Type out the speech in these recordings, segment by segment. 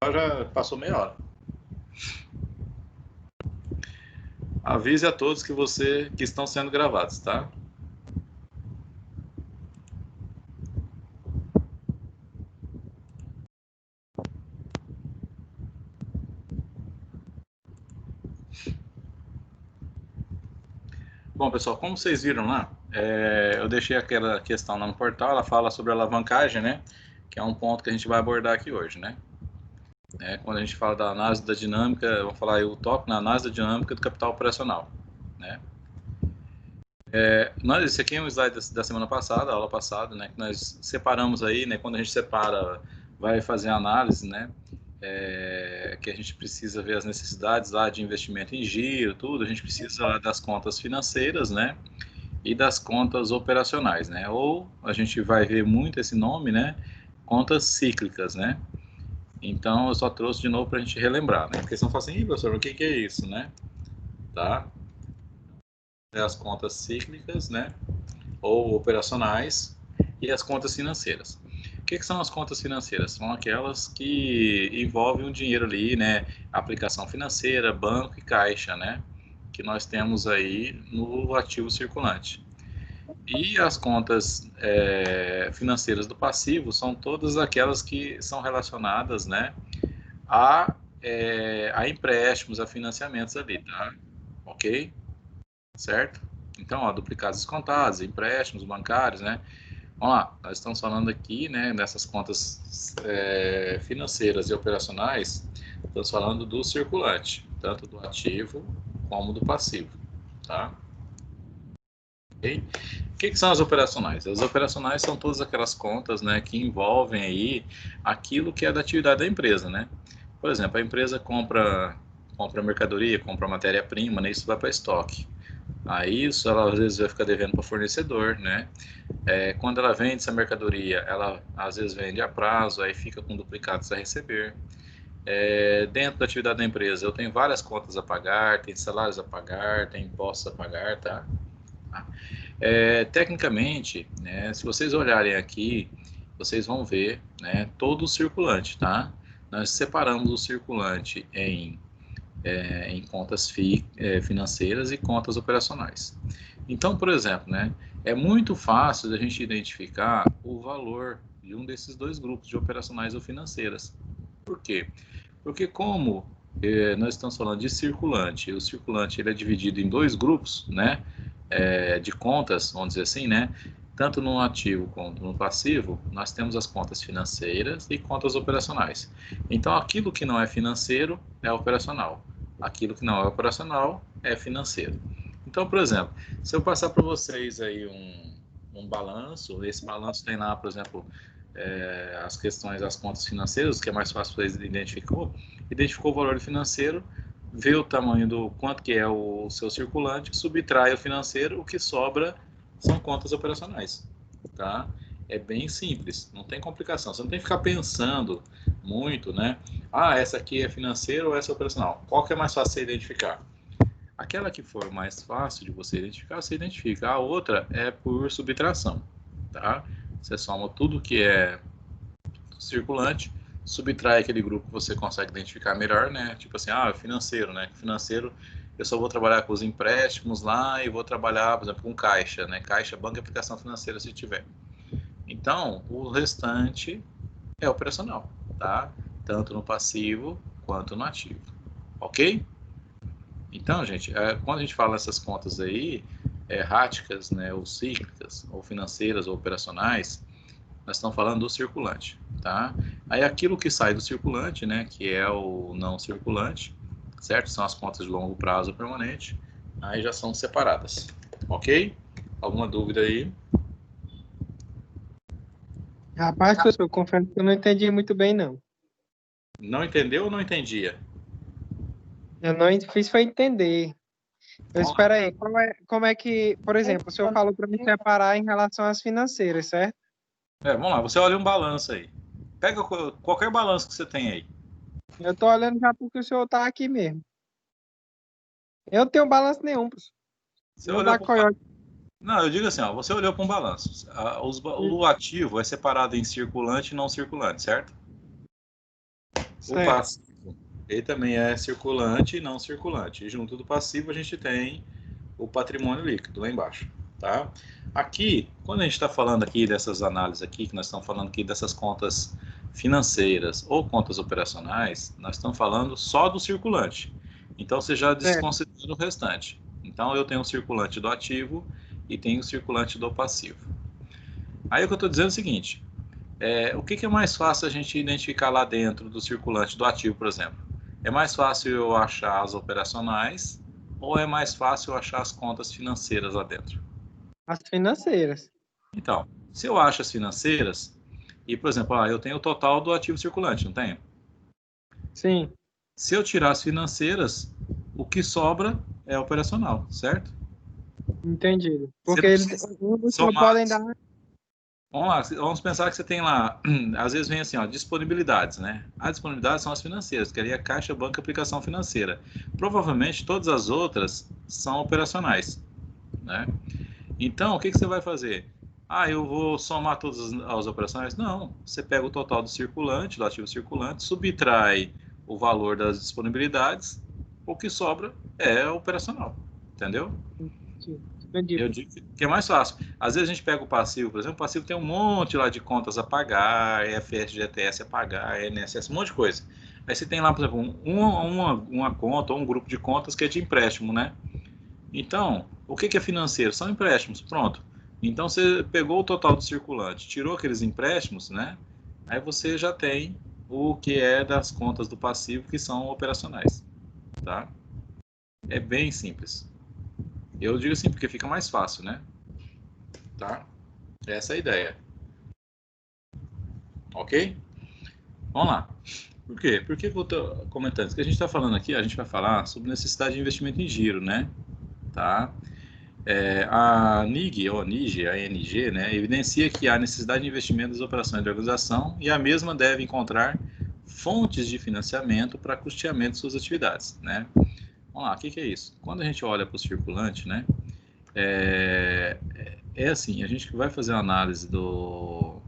Já passou meia hora. Avise a todos que estão sendo gravados, tá? Bom, pessoal, como vocês viram lá, eu deixei aquela questão lá no portal, ela fala sobre alavancagem, né? Que é um ponto que a gente vai abordar aqui hoje, né? Quando a gente fala da análise da dinâmica, vamos falar aí o tópico na análise da dinâmica do capital operacional, né? Esse aqui é um slide da semana passada, aula passada, né? Que nós separamos aí, né? Quando a gente separa, vai fazer a análise, né? Que a gente precisa ver as necessidades lá de investimento em giro, tudo. A gente precisa lá das contas financeiras, né? E das contas operacionais, né? Ou a gente vai ver muito esse nome, né? Contas cíclicas, né? Então eu só trouxe de novo para a gente relembrar, né? Porque senão fala assim, professor, o que é isso, né? Tá? As contas cíclicas, né? Ou operacionais e as contas financeiras. O que são as contas financeiras? São aquelas que envolvem o dinheiro ali, né? Aplicação financeira, banco e caixa, né? Que nós temos aí no ativo circulante. E as contas financeiras do passivo são todas aquelas que são relacionadas, né, a empréstimos, a financiamentos ali, tá? Ok? Certo? Então, ó, duplicados descontados, empréstimos bancários, né? Vamos lá, nós estamos falando aqui, né, nessas contas financeiras e operacionais, estamos falando do circulante, tanto do ativo como do passivo, tá? Ok? O que são as operacionais? As operacionais são todas aquelas contas, né, que envolvem aí aquilo que é da atividade da empresa, né? Por exemplo, a empresa compra mercadoria, compra matéria-prima, né, isso vai para estoque. Aí isso ela às vezes vai ficar devendo para o fornecedor, né? Quando ela vende essa mercadoria, ela às vezes vende a prazo, aí fica com duplicados a receber. Dentro da atividade da empresa, eu tenho várias contas a pagar, tem salários a pagar, tem impostos a pagar, tá? Tecnicamente, né, se vocês olharem aqui, vocês vão ver, né, todo o circulante, tá? Nós separamos o circulante em contas financeiras e contas operacionais. Então, por exemplo, né, é muito fácil da gente identificar o valor de um desses dois grupos de operacionais ou financeiras. Por quê? Porque como nós estamos falando de circulante, o circulante ele é dividido em dois grupos, né, de contas, vamos dizer assim, né, tanto no ativo quanto no passivo, nós temos as contas financeiras e contas operacionais. Então, aquilo que não é financeiro é operacional, aquilo que não é operacional é financeiro. Então, por exemplo, se eu passar para vocês aí um balanço, esse balanço tem lá, por exemplo, as questões das contas financeiras, que é mais fácil vocês identificou o valor financeiro, vê o tamanho do quanto que é o seu circulante, subtrai o financeiro, o que sobra são contas operacionais, tá? É bem simples, não tem complicação. Você não tem que ficar pensando muito, né? Ah, essa aqui é financeira ou essa é operacional? Qual que é mais fácil de você identificar? Aquela que for mais fácil de você identificar, você identifica. A outra é por subtração, tá? Você soma tudo que é circulante, subtrai aquele grupo que você consegue identificar melhor, né? Tipo assim, financeiro, né? Financeiro, eu só vou trabalhar com os empréstimos lá e vou trabalhar, por exemplo, com caixa, né? Caixa, banco e aplicação financeira, se tiver. Então, o restante é operacional, tá? Tanto no passivo quanto no ativo, ok? Então, gente, quando a gente fala essas contas aí, erráticas, né, ou cíclicas, ou financeiras, ou operacionais, nós estamos falando do circulante, tá? Aí aquilo que sai do circulante, né, que é o não circulante, certo? São as contas de longo prazo permanente, aí já são separadas, ok? Alguma dúvida aí? Rapaz, professor, eu confesso que eu não entendi muito bem, não. Não entendeu ou não entendia? Eu não fiz foi entender. Eu Vamos lá. espero aí, como é que, por exemplo, o senhor falou para me separar em relação às financeiras, certo? Vamos lá, você olha um balanço aí. Pega qualquer balanço que você tem aí. Eu tô olhando já porque o senhor tá aqui mesmo. Eu não tenho balanço nenhum, professor. Você Meu olhou da para Coyote. Não, eu digo assim, ó, você olhou para um balanço. O ativo é separado em circulante e não circulante, certo? O passivo, ele também é circulante e não circulante. E junto do passivo a gente tem o patrimônio líquido lá embaixo, tá? Aqui, quando a gente está falando aqui dessas análises aqui, que nós estamos falando aqui dessas contas financeiras ou contas operacionais, nós estamos falando só do circulante. Então, você já desconsidera o restante. Então, eu tenho o circulante do ativo e tenho o circulante do passivo. Aí, o que eu estou dizendo é o seguinte, o que é mais fácil a gente identificar lá dentro do circulante do ativo, por exemplo? É mais fácil eu achar as operacionais ou é mais fácil eu achar as contas financeiras lá dentro? As financeiras. Então, se eu acho as financeiras, e, por exemplo, eu tenho o total do ativo circulante, não tenho? Sim. Se eu tirar as financeiras, o que sobra é operacional, certo? Entendido. Porque eles não podem dar... Vamos lá, vamos pensar que você tem lá, às vezes vem assim, ó, disponibilidades, né? As disponibilidades são as financeiras, que ali é caixa, banco, aplicação financeira. Provavelmente todas as outras são operacionais, né? Então, o que você vai fazer? Eu vou somar todas as operações? Não, você pega o total do circulante, do ativo circulante, subtrai o valor das disponibilidades, o que sobra é operacional, entendeu? Entendi. Eu digo que é mais fácil. Às vezes a gente pega o passivo, por exemplo, o passivo tem um monte lá de contas a pagar, FGTS a pagar, INSS, um monte de coisa. Aí você tem lá, por exemplo, uma conta ou um grupo de contas que é de empréstimo, né? Então, o que é financeiro? São empréstimos, pronto. Então, você pegou o total do circulante, tirou aqueles empréstimos, né? Aí você já tem o que é das contas do passivo que são operacionais, tá? É bem simples. Eu digo assim porque fica mais fácil, né? Tá? Essa é a ideia. Ok? Vamos lá. Por quê? Por que eu estou comentando? Porque a gente está falando aqui, a gente vai falar sobre necessidade de investimento em giro, né? Tá? A NIG, ou NIG, a NG, né, evidencia que há necessidade de investimento nas operações de organização e a mesma deve encontrar fontes de financiamento para custeamento de suas atividades, né? Vamos lá, o que é isso? Quando a gente olha para o circulante, né, assim, a gente vai fazer uma análise do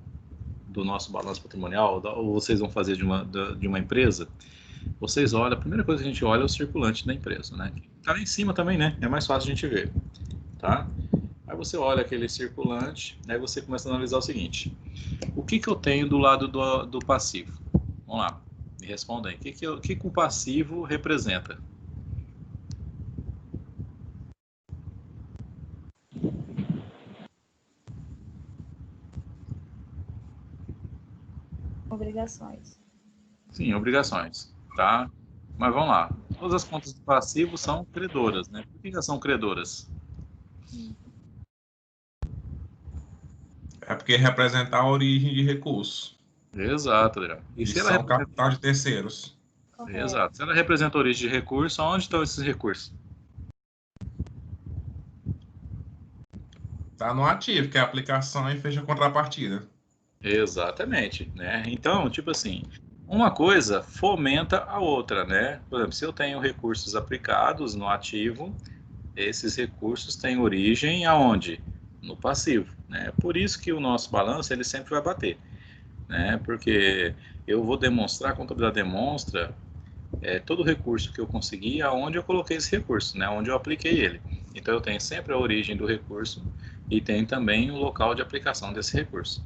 nosso balanço patrimonial, ou vocês vão fazer de uma empresa, vocês olham, a primeira coisa que a gente olha é o circulante da empresa, né? Tá lá em cima também, né? É mais fácil a gente ver, tá? Aí você olha aquele circulante, aí você começa a analisar o seguinte: o que eu tenho do lado do passivo? Vamos lá, me responda aí. O que o passivo representa? Obrigações. Sim, obrigações, tá? Mas vamos lá. Todas as contas do passivo são credoras, né? Por que elas são credoras? É porque representa a origem de recurso. Exato, Adriano. E são capital de terceiros. Correto. Exato. Se ela representa a origem de recurso, onde estão esses recursos? Está no ativo, que é a aplicação e fecha a contrapartida. Exatamente, né? Então, tipo assim, uma coisa fomenta a outra, né? Por exemplo, se eu tenho recursos aplicados no ativo, esses recursos têm origem aonde? No passivo, né? Por isso que o nosso balanço ele sempre vai bater, né? Porque eu vou demonstrar, a contabilidade demonstra todo recurso que eu consegui, aonde eu coloquei esse recurso, né? Onde eu apliquei ele. Então eu tenho sempre a origem do recurso e tenho também o local de aplicação desse recurso,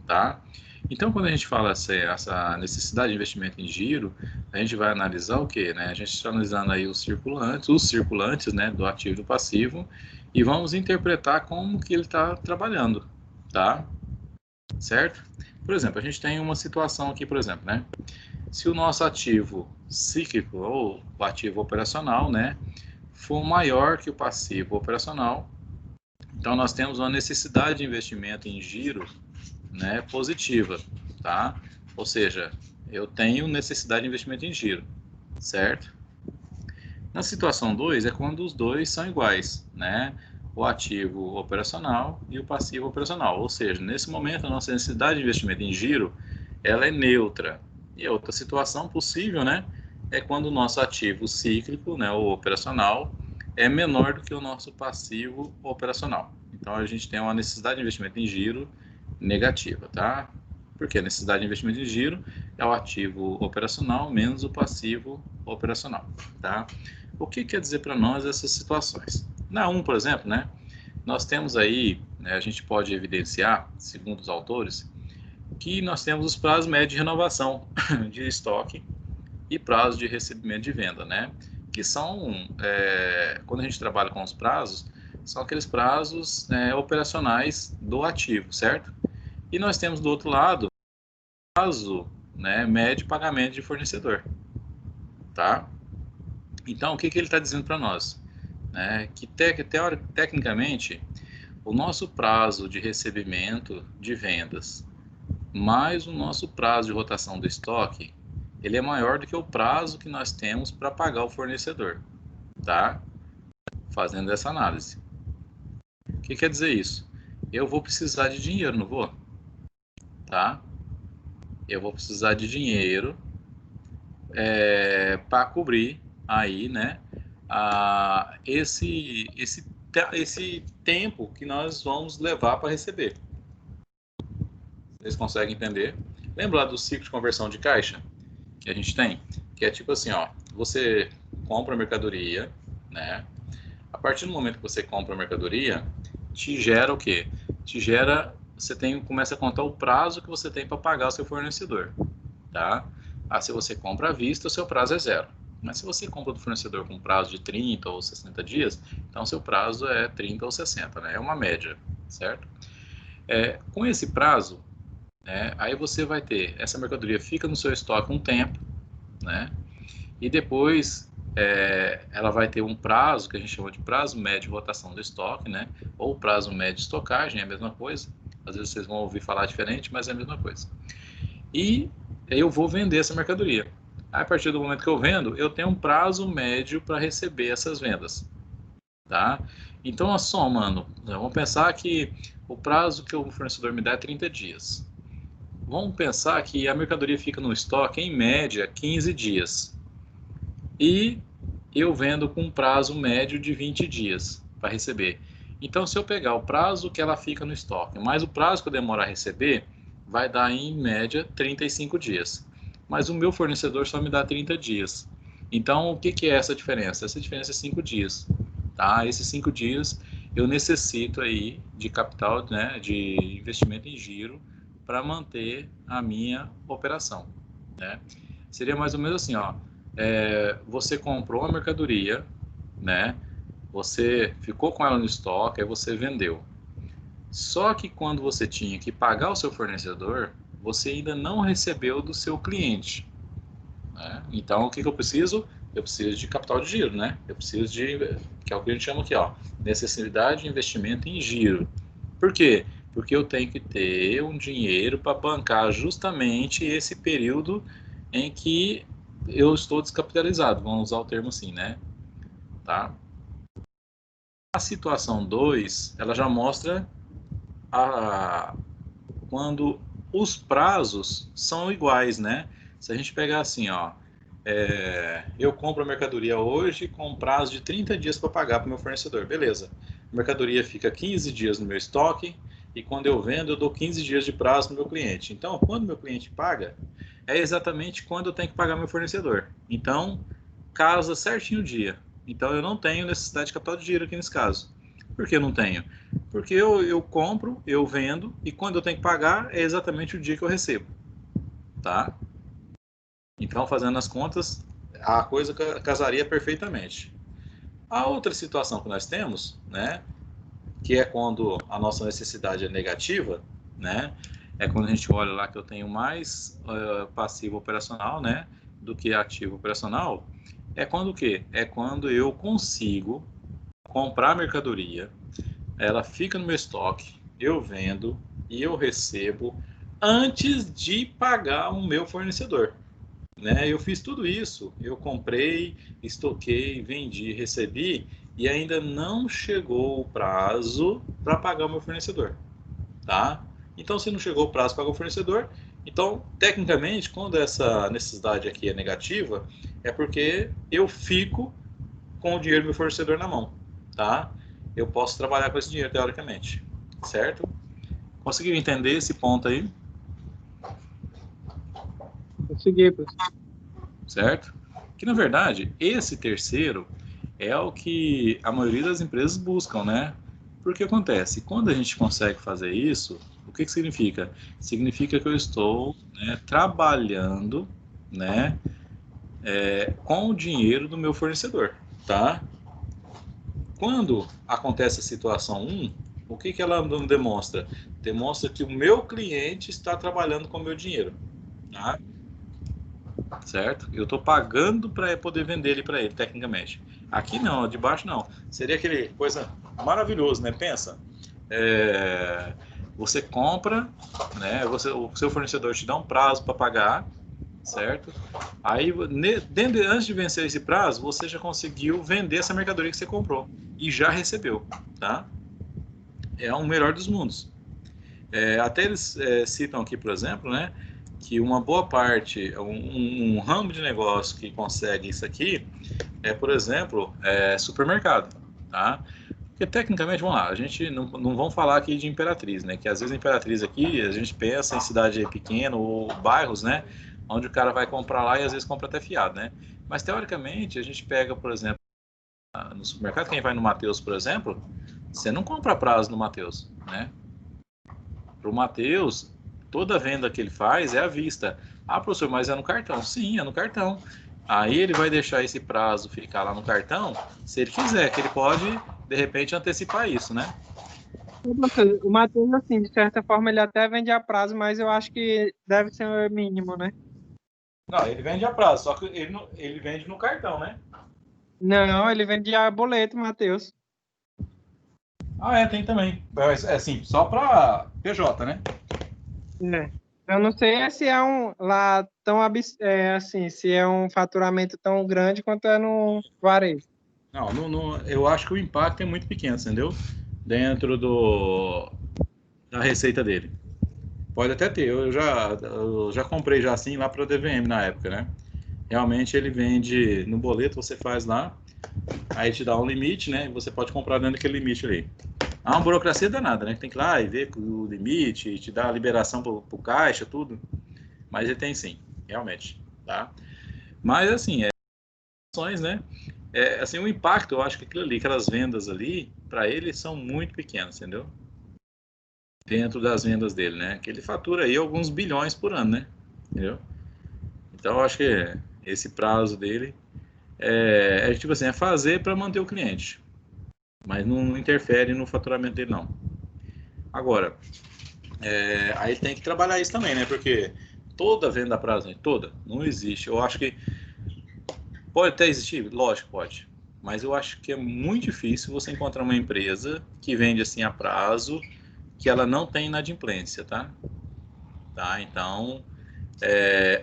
tá? Então, quando a gente fala essa necessidade de investimento em giro, a gente vai analisar o quê, né? A gente está analisando aí os circulantes, né, do ativo e do passivo, e vamos interpretar como que ele está trabalhando, tá? Certo? Por exemplo, a gente tem uma situação aqui, por exemplo, né? Se o nosso ativo cíclico ou o ativo operacional, né, for maior que o passivo operacional, então nós temos uma necessidade de investimento em giro, né, positiva, tá? Ou seja, eu tenho necessidade de investimento em giro, certo? Na situação 2 é quando os dois são iguais, né? O ativo operacional e o passivo operacional. Ou seja, nesse momento a nossa necessidade de investimento em giro, ela é neutra. E a outra situação possível, né, é quando o nosso ativo cíclico, né, o operacional, é menor do que o nosso passivo operacional. Então a gente tem uma necessidade de investimento em giro negativa, tá? Porque a necessidade de investimento em giro é o ativo operacional menos o passivo operacional, tá? O que quer dizer para nós essas situações? Na 1, por exemplo, né, nós temos aí, né, a gente pode evidenciar, segundo os autores, que nós temos os prazos médios de renovação de estoque e prazo de recebimento de venda, né? Que são, quando a gente trabalha com os prazos, são aqueles prazos operacionais do ativo, certo? E nós temos do outro lado, prazo, né, médio de pagamento de fornecedor, tá? Então, o que ele está dizendo para nós? Que tecnicamente, o nosso prazo de recebimento de vendas mais o nosso prazo de rotação do estoque, ele é maior do que o prazo que nós temos para pagar o fornecedor, tá? Fazendo essa análise. O que quer dizer isso? Eu vou precisar de dinheiro, não vou? Tá? Eu vou precisar de dinheiro para cobrir aí, né, esse tempo que nós vamos levar para receber. Vocês conseguem entender? Lembra lá do ciclo de conversão de caixa que a gente tem? Que é tipo assim, ó, você compra a mercadoria, né? A partir do momento que você compra a mercadoria, te gera o quê? Te gera, começa a contar o prazo que você tem para pagar o seu fornecedor, tá? Se você compra à vista, o seu prazo é 0. Mas se você compra do fornecedor com prazo de 30 ou 60 dias, então seu prazo é 30 ou 60, né? É uma média, certo? Com esse prazo, aí você vai ter, essa mercadoria fica no seu estoque um tempo, né? E depois ela vai ter um prazo, que a gente chama de prazo médio de rotação do estoque, né? Ou prazo médio de estocagem, é a mesma coisa. Às vezes vocês vão ouvir falar diferente, mas é a mesma coisa. E eu vou vender essa mercadoria. A partir do momento que eu vendo, eu tenho um prazo médio para receber essas vendas, tá? Então, somando, vamos pensar que o prazo que o fornecedor me dá é 30 dias. Vamos pensar que a mercadoria fica no estoque, em média, 15 dias. E eu vendo com um prazo médio de 20 dias para receber. Então, se eu pegar o prazo que ela fica no estoque, mais o prazo que eu demoro a receber, vai dar, em média, 35 dias. Mas o meu fornecedor só me dá 30 dias. Então, o que é essa diferença? Essa diferença é 5 dias. Tá? Esses 5 dias eu necessito aí de capital, né, de investimento em giro, para manter a minha operação, né? Seria mais ou menos assim, ó, você comprou a mercadoria, né? Você ficou com ela no estoque, aí você vendeu. Só que quando você tinha que pagar o seu fornecedor, você ainda não recebeu do seu cliente, né? Então, o que eu preciso? Eu preciso de capital de giro, né? Eu preciso que é o que a gente chama aqui, ó, necessidade de investimento em giro. Por quê? Porque eu tenho que ter um dinheiro para bancar justamente esse período em que eu estou descapitalizado, vamos usar o termo assim, né? Tá? A situação 2, ela já mostra quando os prazos são iguais, né? Se a gente pegar assim, ó, eu compro a mercadoria hoje com prazo de 30 dias para pagar para o meu fornecedor, beleza. A mercadoria fica 15 dias no meu estoque e quando eu vendo eu dou 15 dias de prazo para o meu cliente. Então, quando meu cliente paga, é exatamente quando eu tenho que pagar meu fornecedor. Então, casa certinho o dia. Então, eu não tenho necessidade de capital de giro aqui nesse caso. Por que eu não tenho? Porque eu compro, eu vendo e quando eu tenho que pagar é exatamente o dia que eu recebo, tá? Então, fazendo as contas, a coisa casaria perfeitamente. A outra situação que nós temos, né, que é quando a nossa necessidade é negativa, né, é quando a gente olha lá que eu tenho mais passivo operacional, né, do que ativo operacional, é quando o quê? É quando eu consigo comprar a mercadoria, ela fica no meu estoque, eu vendo e eu recebo antes de pagar o meu fornecedor. Né? Eu fiz tudo isso, eu comprei, estoquei, vendi, recebi e ainda não chegou o prazo para pagar o meu fornecedor, tá? Então, se não chegou o prazo para pagar o fornecedor, então, tecnicamente, quando essa necessidade aqui é negativa, é porque eu fico com o dinheiro do meu fornecedor na mão, tá? Eu posso trabalhar com esse dinheiro, teoricamente, certo? Conseguiu entender esse ponto aí? Consegui, professor. certo? Que, na verdade, esse terceiro é o que a maioria das empresas buscam, né? Porque acontece, quando a gente consegue fazer isso, o que significa? Significa que eu estou, né, trabalhando, né, com o dinheiro do meu fornecedor, tá? Quando acontece a situação 1, o que ela demonstra? Demonstra que o meu cliente está trabalhando com o meu dinheiro, tá? Certo? Eu estou pagando para poder vender ele para ele, tecnicamente. Aqui não, de baixo não. Seria aquele coisa maravilhoso, né? Pensa, você compra, né? O seu fornecedor te dá um prazo para pagar, certo? Aí, antes de vencer esse prazo, você já conseguiu vender essa mercadoria que você comprou e já recebeu, tá? É o melhor dos mundos. Até eles citam aqui, por exemplo, né, que uma boa parte, um ramo de negócio que consegue isso aqui é, por exemplo, supermercado, tá? Porque tecnicamente, vamos lá, a gente não vamos falar aqui de Imperatriz, né? Que às vezes a Imperatriz aqui, a gente pensa em cidade pequena ou bairros, né? Onde o cara vai comprar lá e às vezes compra até fiado, né? Mas teoricamente, a gente pega, por exemplo, no supermercado, quem vai no Mateus, por exemplo, você não compra a prazo no Mateus, né? Para o Mateus, toda venda que ele faz é à vista. Ah, professor, mas é no cartão? Sim, é no cartão. Aí ele vai deixar esse prazo ficar lá no cartão, se ele quiser, que ele pode, de repente, antecipar isso, né? Professor, o Matheus, assim, de certa forma, ele até vende a prazo, mas eu acho que deve ser o mínimo, né? Não, ele vende a prazo, só que ele vende no cartão, né? Não, ele vende a boleto, Matheus. Ah, tem também. É assim, só para PJ, né? É. Eu não sei se é lá tão assim, se é um faturamento tão grande quanto é no varejo. Não, eu acho que o impacto é muito pequeno, entendeu? Dentro da receita dele. Pode até ter, eu já comprei já assim lá para o DVM na época, né? Realmente ele vende no boleto, você faz lá, aí te dá um limite, né? E você pode comprar dentro daquele limite ali. Há uma burocracia danada, né? Tem que ir lá e ver o limite, te dar a liberação pro caixa, tudo. Mas ele tem sim, realmente, tá? Mas assim, ações, né? Assim, o impacto, eu acho que aquilo ali, aquelas vendas ali, para ele são muito pequenas, entendeu? Dentro das vendas dele, né? Que ele fatura aí alguns bilhões por ano, né? Entendeu? Então, eu acho que esse prazo dele tipo assim, é fazer para manter o cliente, mas não interfere no faturamento dele, não. Agora, aí tem que trabalhar isso também, né? Porque toda venda a prazo, né? Toda, não existe. Eu acho que pode até existir, lógico, pode. Mas eu acho que é muito difícil você encontrar uma empresa que vende assim a prazo, que ela não tem inadimplência, tá? Então,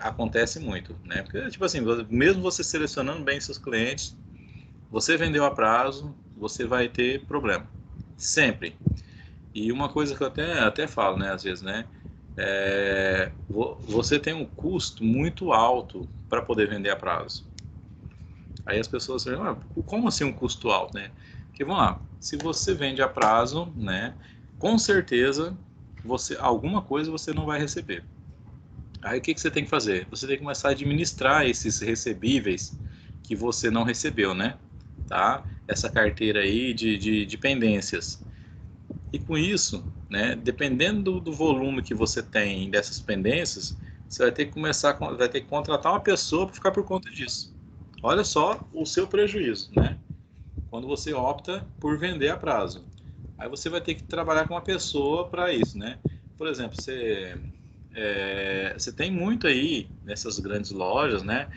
acontece muito, né? Porque, tipo assim, mesmo você selecionando bem seus clientes, você vendeu a prazo, você vai ter problema. Sempre. E uma coisa que eu até falo, né, às vezes, né? Você tem um custo muito alto para poder vender a prazo. Aí as pessoas falam, como assim um custo alto, né? Porque vamos lá, se você vende a prazo, né? Com certeza alguma coisa você não vai receber. Aí o que você tem que fazer? Você tem que começar a administrar esses recebíveis que você não recebeu, né? Tá? Essa carteira aí de pendências. E com isso, né, dependendo do volume que você tem dessas pendências, você vai ter que vai ter que contratar uma pessoa para ficar por conta disso. Olha só o seu prejuízo, né? Quando você opta por vender a prazo. Aí você vai ter que trabalhar com uma pessoa para isso, né? Por exemplo, você tem muito aí nessas grandes lojas, né?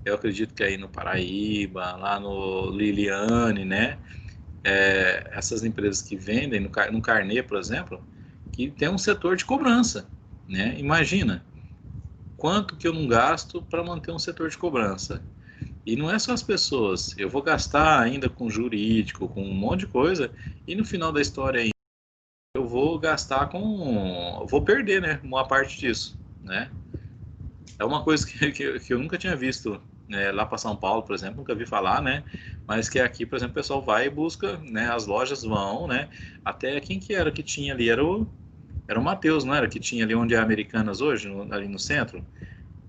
Eu acredito que aí no Paraíba, lá no Liliane, né? Essas empresas que vendem no Carnê, por exemplo, que tem um setor de cobrança, né? Imagina quanto que eu não gasto para manter um setor de cobrança. E não é só as pessoas, eu vou gastar ainda com jurídico, com um monte de coisa, e no final da história aí, eu vou gastar vou perder, né? Uma parte disso, né? É uma coisa que eu nunca tinha visto, né, lá para São Paulo, por exemplo, nunca vi falar, né? Mas que aqui, por exemplo, o pessoal vai e busca, né? As lojas vão, né? Até quem que era que tinha ali? Era o Matheus, não era? Que tinha ali onde é Americanas hoje, ali no centro.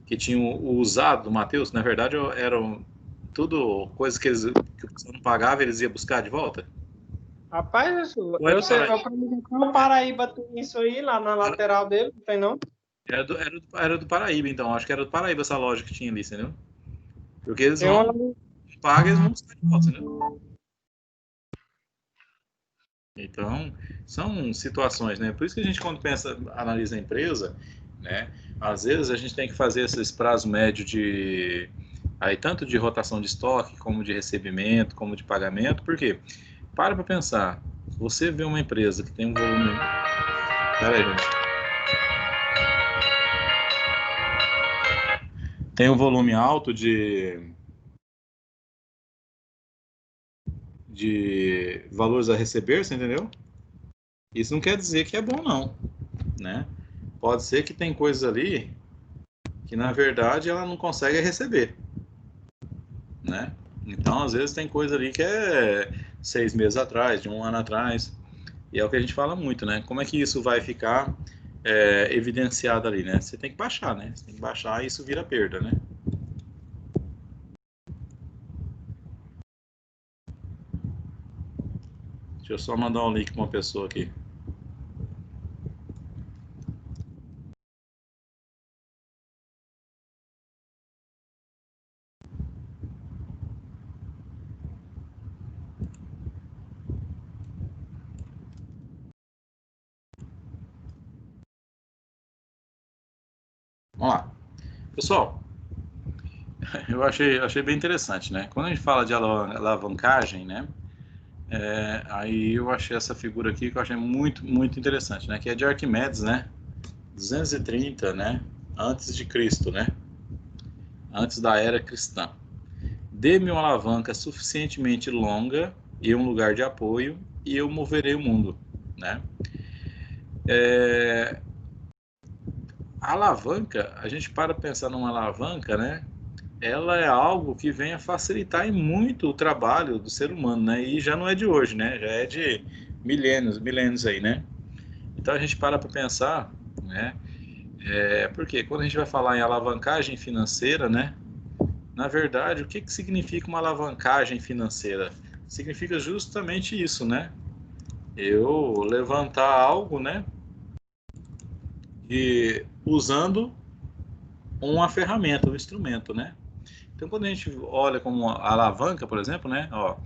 que tinha o usado do Matheus, na verdade eram tudo coisas que o pessoal não pagava, eles iam buscar de volta? Rapaz, Ou é eu do sei, Paraíba? o Paraíba tem isso aí lá na lateral dele, não tem não? Era do Paraíba, então. Acho que era do Paraíba essa loja que tinha ali, entendeu? Porque eles Tem uma, vão, pagam, eles vão buscar de volta, entendeu? Então, são situações, né? Por isso que a gente, quando pensa, analisa a empresa, né? Às vezes a gente tem que fazer esses prazos médios de, aí, tanto de rotação de estoque, como de recebimento, como de pagamento. Por quê? Para pensar. Você vê uma empresa que tem um volume... Pera aí, gente. Tem um volume alto de valores a receber, você entendeu? Isso não quer dizer que é bom, não, né? Pode ser que tem coisas ali que, na verdade, ela não consegue receber, né? Então, às vezes, tem coisa ali que é 6 meses atrás, de um ano atrás, e é o que a gente fala muito, né? Como é que isso vai ficar evidenciado ali, né? Você tem que baixar, né? Você tem que baixar e isso vira perda, né? Deixa eu só mandar um link para uma pessoa aqui. Vamos lá. Pessoal, eu achei bem interessante, né? Quando a gente fala de alavancagem, né? Aí eu achei essa figura aqui que eu achei muito, muito interessante, né? Que é de Arquimedes, né? 230, né? Antes de Cristo, né? Antes da era cristã. Dê-me uma alavanca suficientemente longa e um lugar de apoio e eu moverei o mundo, né? A alavanca, a gente para pensar numa alavanca, né? Ela é algo que vem a facilitar muito o trabalho do ser humano, né? E já não é de hoje, né? Já é de milênios aí, né? Então a gente para pensar, né? Porque quando a gente vai falar em alavancagem financeira, né? Na verdade, o que significa uma alavancagem financeira? Significa justamente isso, né? Eu levantar algo, né? E usando uma ferramenta, um instrumento, né? Então, quando a gente olha como alavanca, por exemplo, né? Ó,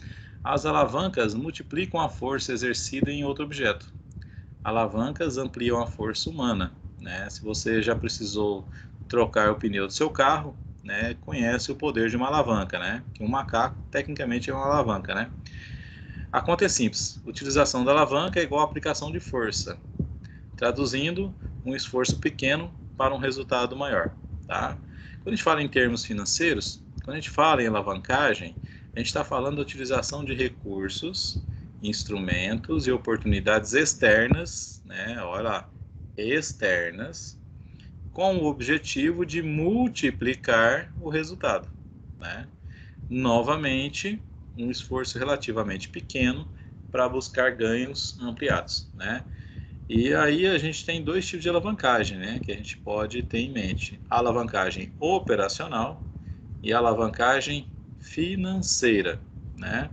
as alavancas multiplicam a força exercida em outro objeto. Alavancas ampliam a força humana, né? Se você já precisou trocar o pneu do seu carro, né, conhece o poder de uma alavanca, né? Que um macaco tecnicamente é uma alavanca, né? A conta é simples. Utilização da alavanca é igual a aplicação de força, traduzindo um esforço pequeno para um resultado maior, tá? Quando a gente fala em termos financeiros, quando a gente fala em alavancagem, a gente está falando da utilização de recursos, instrumentos e oportunidades externas, né? Olha lá, externas, com o objetivo de multiplicar o resultado, né? Novamente, um esforço relativamente pequeno para buscar ganhos ampliados, né? E aí a gente tem dois tipos de alavancagem, né, que a gente pode ter em mente: a alavancagem operacional e a alavancagem financeira, né?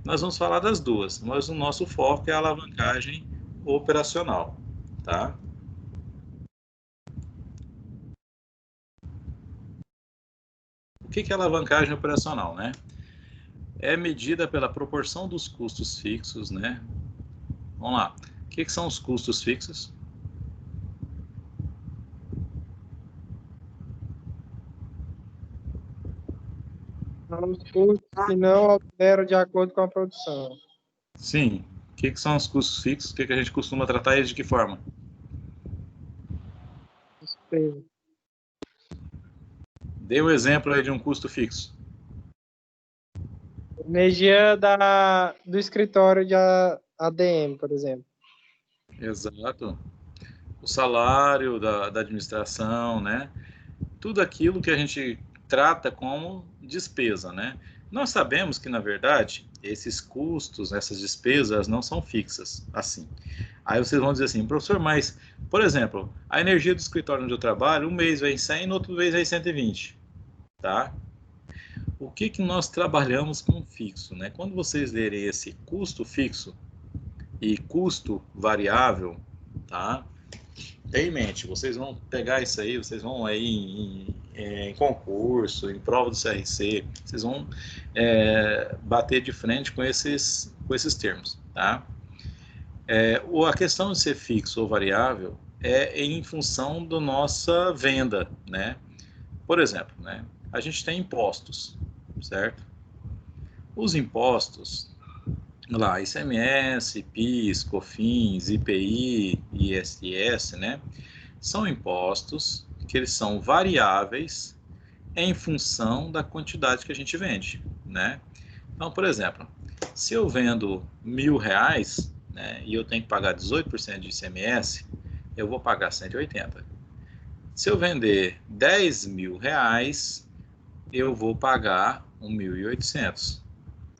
Nós vamos falar das duas, mas o nosso foco é a alavancagem operacional, tá? O que é alavancagem operacional, né? É medida pela proporção dos custos fixos, né? Vamos lá. O que são os custos fixos? São os custos que não alteram de acordo com a produção. Sim. O que são os custos fixos? O que a gente costuma tratar eles de que forma? Despesa. Dê um exemplo aí de um custo fixo. Energia do escritório de ADM, por exemplo. Exato. O salário da administração, né? Tudo aquilo que a gente trata como despesa, né? Nós sabemos que, na verdade, esses custos, essas despesas não são fixas, assim. Aí vocês vão dizer assim, professor, mas, por exemplo, a energia do escritório onde eu trabalho, um mês vem 100, no outro mês vem 120, tá? O que que nós trabalhamos com fixo, né? Quando vocês lerem esse custo fixo e custo variável, tá? Tenha em mente, vocês vão pegar isso aí, vocês vão aí em concurso, em prova do CRC, vocês vão bater de frente com esses termos, tá? A questão de ser fixo ou variável é em função da nossa venda, né? Por exemplo, né? A gente tem impostos, certo? Os impostos, lá, ICMS, PIS, COFINS, IPI, ISS, né? São impostos que eles são variáveis em função da quantidade que a gente vende, né? Então, por exemplo, se eu vendo R$1.000, né, e eu tenho que pagar 18% de ICMS, eu vou pagar 180. Se eu vender R$10.000, eu vou pagar 1.800.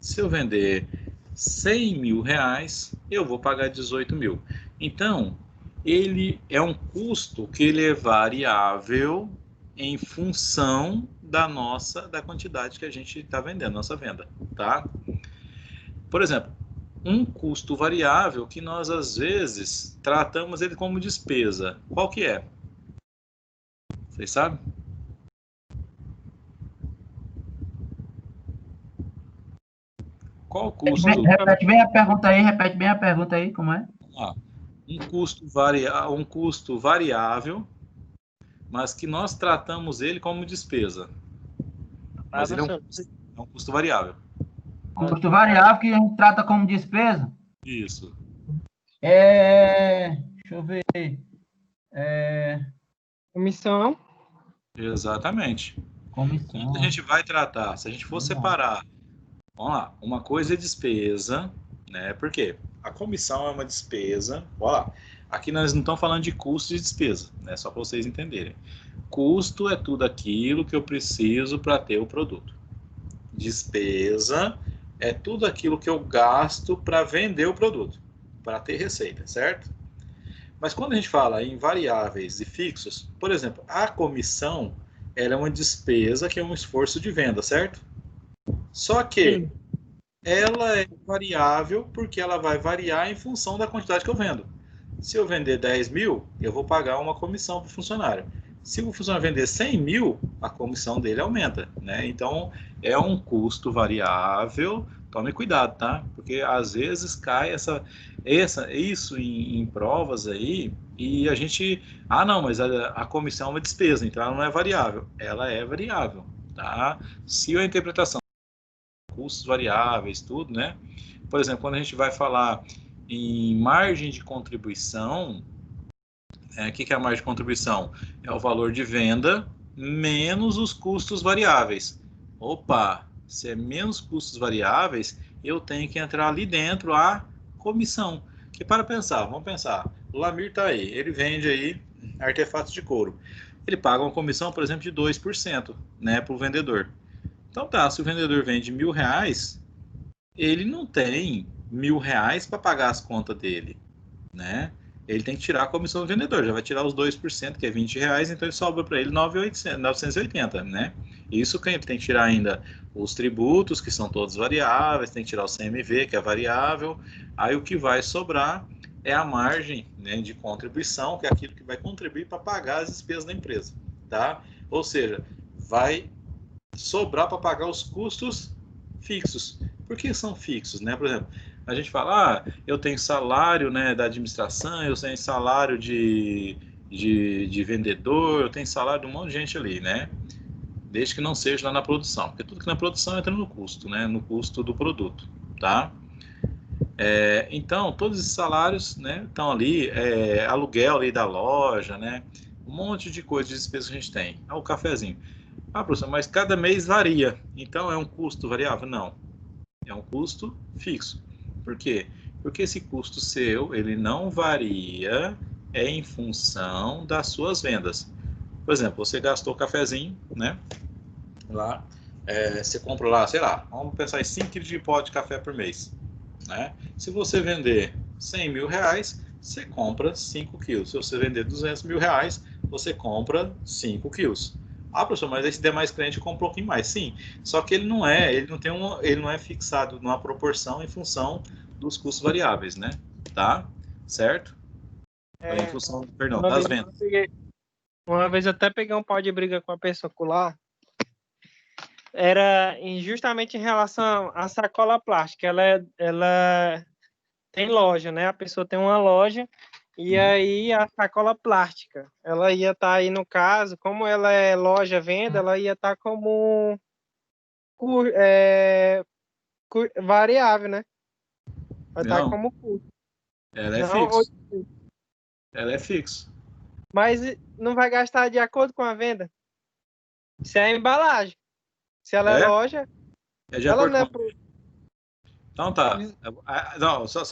Se eu vender R$100.000, eu vou pagar 18.000. Então, ele é um custo que ele é variável em função da quantidade que a gente está vendendo, nossa venda, tá? Por exemplo, um custo variável que nós, às vezes, tratamos ele como despesa. Qual que é? Vocês sabem? Qual o custo? Repete bem a pergunta aí, como é? Um custo variável, mas que nós tratamos ele como despesa. Mas ele é um custo variável. Custo variável que a gente trata como despesa? Isso. Deixa eu ver. Comissão. Exatamente. Comissão. Quando a gente vai tratar, se a gente for separar, vamos lá, uma coisa é despesa, né? Por quê? A comissão é uma despesa. Olha lá, aqui nós não estamos falando de custo de despesa, né? Só para vocês entenderem. Custo é tudo aquilo que eu preciso para ter o produto. Despesa é tudo aquilo que eu gasto para vender o produto, para ter receita, certo? Mas quando a gente fala em variáveis e fixos, por exemplo, a comissão ela é uma despesa que é um esforço de venda, certo? Só que ela é variável porque ela vai variar em função da quantidade que eu vendo. Se eu vender 10.000, eu vou pagar uma comissão para o funcionário. Se o funcionário vender 100.000, a comissão dele aumenta, né? Então, é um custo variável. Tome cuidado, tá? Porque às vezes cai isso em provas aí e a gente... Ah, não, mas a comissão é uma despesa, então ela não é variável. Ela é variável, tá? Se a interpretação custos variáveis, tudo, né? Por exemplo, quando a gente vai falar em margem de contribuição, o que é a margem de contribuição? É o valor de venda menos os custos variáveis. Opa, se é menos custos variáveis, eu tenho que entrar ali dentro a comissão. Que para pensar, vamos pensar, o Lamir está aí, ele vende aí artefatos de couro. Ele paga uma comissão, por exemplo, de 2%, né, para o vendedor. Então tá, se o vendedor vende R$1.000, ele não tem R$1.000 para pagar as contas dele, né? Ele tem que tirar a comissão do vendedor, já vai tirar os 2%, que é R$20, então ele sobra para ele 980, né? Isso que ele tem que tirar ainda os tributos, que são todos variáveis, tem que tirar o CMV, que é variável, aí o que vai sobrar é a margem, né, de contribuição, que é aquilo que vai contribuir para pagar as despesas da empresa, tá? Ou seja, vai sobrar para pagar os custos fixos. Por que são fixos, né? Por exemplo, a gente fala, eu tenho salário, né, da administração, eu tenho salário de vendedor, eu tenho salário de um monte de gente ali, né? Desde que não seja lá na produção, porque tudo que na produção entra no custo, né? No custo do produto, tá? Então, todos esses salários, né, estão ali, aluguel ali da loja, né? Um monte de coisa de despesa que a gente tem. O cafezinho. Professor, mas cada mês varia. Então, é um custo variável? Não. É um custo fixo. Por quê? Porque esse custo seu, ele não varia em função das suas vendas. Por exemplo, você gastou cafezinho, né? Lá, você compra lá, sei lá, vamos pensar em 5 kg de pó de café por mês, né? Se você vender R$100.000, você compra 5 quilos. Se você vender 200 mil reais, você compra 5 quilos. Ah, professor, mas aí se der mais cliente, compra um pouquinho mais. Sim, só que ele não é fixado numa proporção em função dos custos variáveis, né? Tá? Certo? Em função, perdão, Uma das vez, vendas. uma vez eu até peguei um pau de briga com a pessoa lá. Era justamente em relação à sacola plástica. Ela tem loja, né? A pessoa tem uma loja e aí a sacola plástica, ela ia estar aí no caso, como ela é loja venda, ela ia estar como variável, né? Vai estar Não, como custo. ela é Não, fixo. Ela é fixo. mas não vai gastar de acordo com a venda. Se é a embalagem. Se ela é É? loja, É de ela acordo não é com. Então tá. Não, só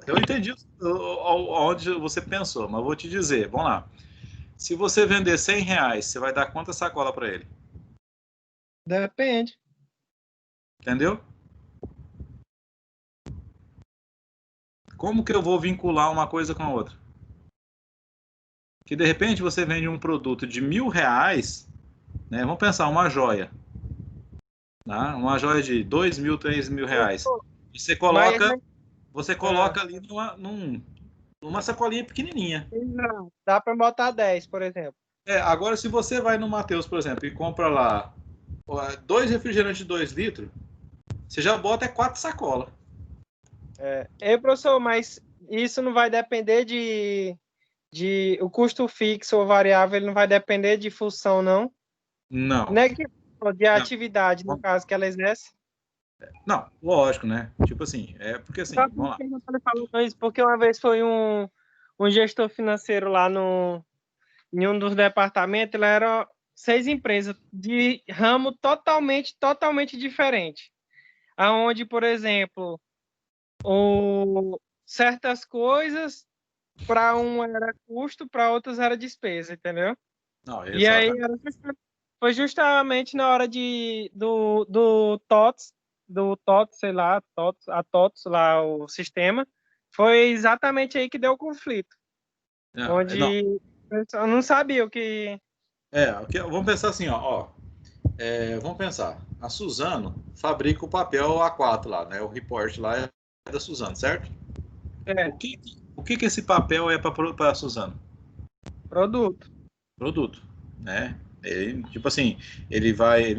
eu entendi onde você pensou, mas vou te dizer. Vamos lá. Se você vender 100 reais, você vai dar quanta sacola para ele? depende. Entendeu? Como que eu vou vincular uma coisa com a outra? Que de repente você vende um produto de 1.000 reais, né? Vamos pensar, uma joia. Tá? Uma joia de 2.000, 3.000 reais. E Mas você coloca ali numa sacolinha pequenininha. dá para botar 10, por exemplo. Agora, se você vai no Mateus, por exemplo, e compra lá 2 refrigerantes de 2 litros, você já bota 4 sacolas. Professor, mas isso não vai depender o custo fixo ou variável, ele não vai depender de função, não? Não. Não é que de Não. atividade, no caso, que ela exerce? Não, lógico, né? Tipo assim, porque assim, vamos lá. Eu falo isso porque uma vez foi um gestor financeiro lá em um dos departamentos, ele era 6 empresas de ramo totalmente diferente. Aonde, por exemplo, certas coisas para um era custo, para outros era despesa, entendeu? Não, E aí exatamente. foi justamente na hora do TOTS, sei lá, a TOTS lá, o sistema, foi exatamente aí que deu o conflito, Não, onde eu não sabia o que... vamos pensar assim, ó. Vamos pensar. A Suzano fabrica o papel A4 lá, né? O report lá é da Suzano, certo? É, O que esse papel é para a Suzano? produto. Produto, né? Ele, tipo assim, ele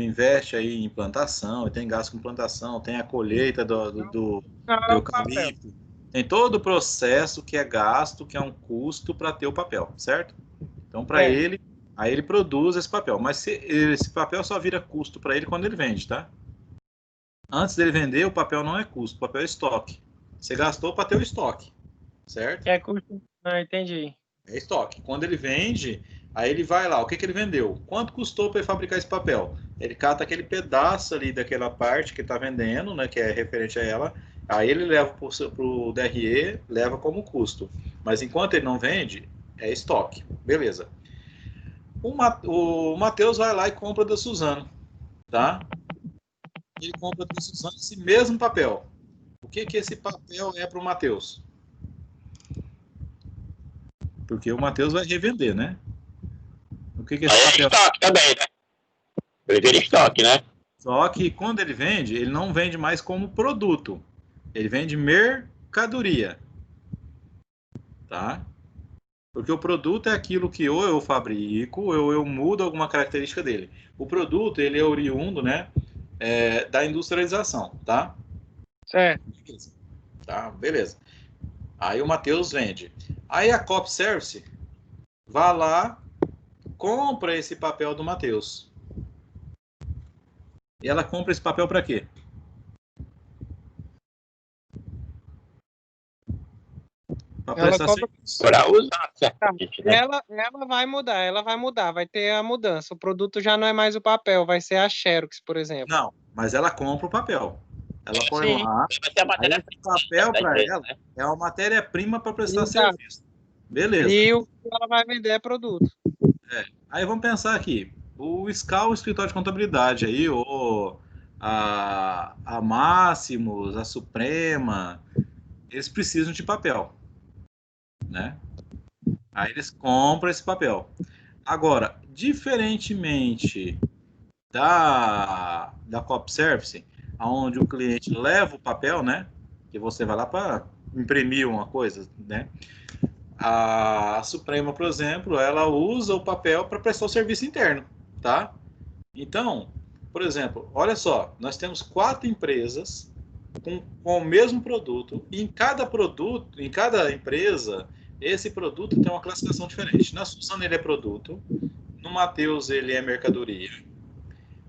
investe aí em plantação, ele tem gasto com plantação, tem a colheita do Não, é o papel. eucalipto, tem todo o processo que é gasto, que é um custo para ter o papel, certo? Então, para É, ele, aí ele produz esse papel, mas esse papel só vira custo para ele quando ele vende, tá? Antes dele vender, o papel não é custo, o papel é estoque. Você gastou para ter o estoque, certo? é custo. Não, entendi. É estoque. Quando ele vende, aí ele vai lá, o que ele vendeu? Quanto custou para ele fabricar esse papel? Ele cata aquele pedaço ali daquela parte que está vendendo, né, que é referente a ela, aí ele leva para o DRE, leva como custo. Mas enquanto ele não vende, é estoque. Beleza. O Matheus vai lá e compra da Suzano, tá? Ele compra da Suzano esse mesmo papel. O que esse papel é para o Matheus? Porque o Matheus vai revender, né? O que esse papel... estoque também, né? Prefiro estoque, né? Só que quando ele vende, ele não vende mais como produto. Ele vende mercadoria. Tá? Porque o produto é aquilo que ou eu fabrico, ou eu mudo alguma característica dele. O produto, ele é oriundo, né, da industrialização, tá? Certo. Beleza. Tá, beleza. Aí o Matheus vende. Aí a Cop Service vai lá, compra esse papel do Matheus. E ela compra esse papel para quê? Para prestar serviço. Para usar, certamente, né? Ela vai mudar, vai ter a mudança. O produto já não é mais o papel, vai ser a Xerox, por exemplo. Não, mas ela compra o papel. Ela põe Sim. lá. Vai ser a Aí esse papel para ela né? é uma matéria-prima para prestar Exato. serviço. Beleza. E o que ela vai vender é produto. Aí vamos pensar aqui. O SCAL, o escritório de contabilidade aí, ou a Máximos, a Suprema, eles precisam de papel. né? Aí eles compram esse papel. Agora, diferentemente da Copy Service, onde o cliente leva o papel, né? Que você vai lá para imprimir uma coisa, né? A Suprema, por exemplo, ela usa o papel para prestar o serviço interno, tá? Então, por exemplo, olha só, nós temos 4 empresas com o mesmo produto. E em cada produto, em cada empresa, esse produto tem uma classificação diferente. Na Suzano ele é produto, no Mateus ele é mercadoria,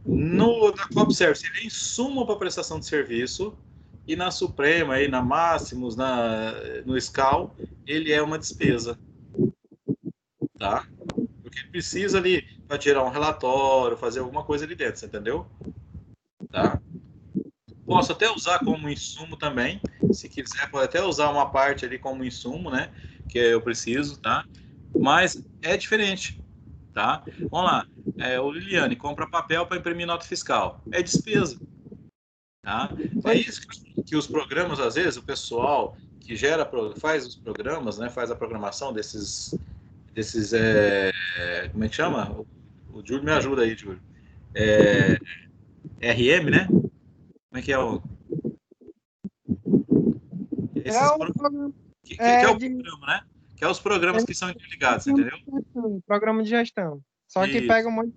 na Cop Service ele é insumo para prestação de serviço, e na Suprema, aí, na Máximos, no SCAL, ele é uma despesa. Tá? Porque ele precisa ali para tirar um relatório, fazer alguma coisa ali dentro, você entendeu? Tá? Posso até usar como insumo também, se quiser, pode até usar uma parte ali como insumo, né? Que eu preciso, tá? Mas é diferente, tá? Vamos lá. O Liliane compra papel para imprimir nota fiscal. É despesa, tá? É isso que os programas, às vezes, o pessoal que faz os programas, né? Faz a programação desses como é que chama? O Júlio me ajuda aí, Júlio. RM, né? Como é que é o... que é o programa, né? Que é os programas que são interligados, entendeu? Programa de gestão. Só que pega um monte.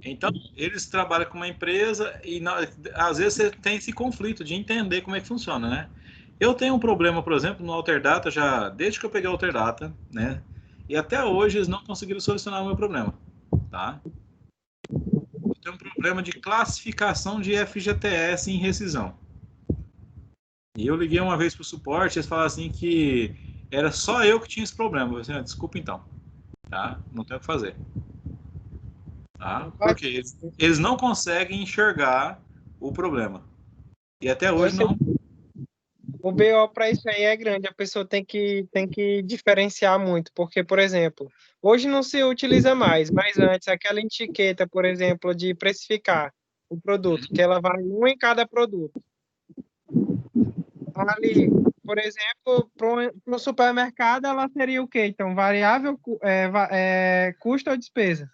Então, eles trabalham com uma empresa e às vezes você tem esse conflito de entender como é que funciona, né? Eu tenho um problema, por exemplo, no Alterdata, já desde que eu peguei o Alterdata, né? E até hoje eles não conseguiram solucionar o meu problema, tá? Eu tenho um problema de classificação de FGTS em rescisão. E eu liguei uma vez para o suporte, eles falaram assim que era só eu que tinha esse problema. Eu falei, desculpa então, tá? Não tem o que fazer. Tá? Porque eles não conseguem enxergar o problema. E até hoje não... O BO para isso aí é grande, a pessoa tem que diferenciar muito, porque, por exemplo, hoje não se utiliza mais, mas antes, aquela etiqueta, por exemplo, de precificar o produto, que ela vai um em cada produto. Ali, por exemplo, para o supermercado, ela seria o quê? Então, variável, custo ou despesa?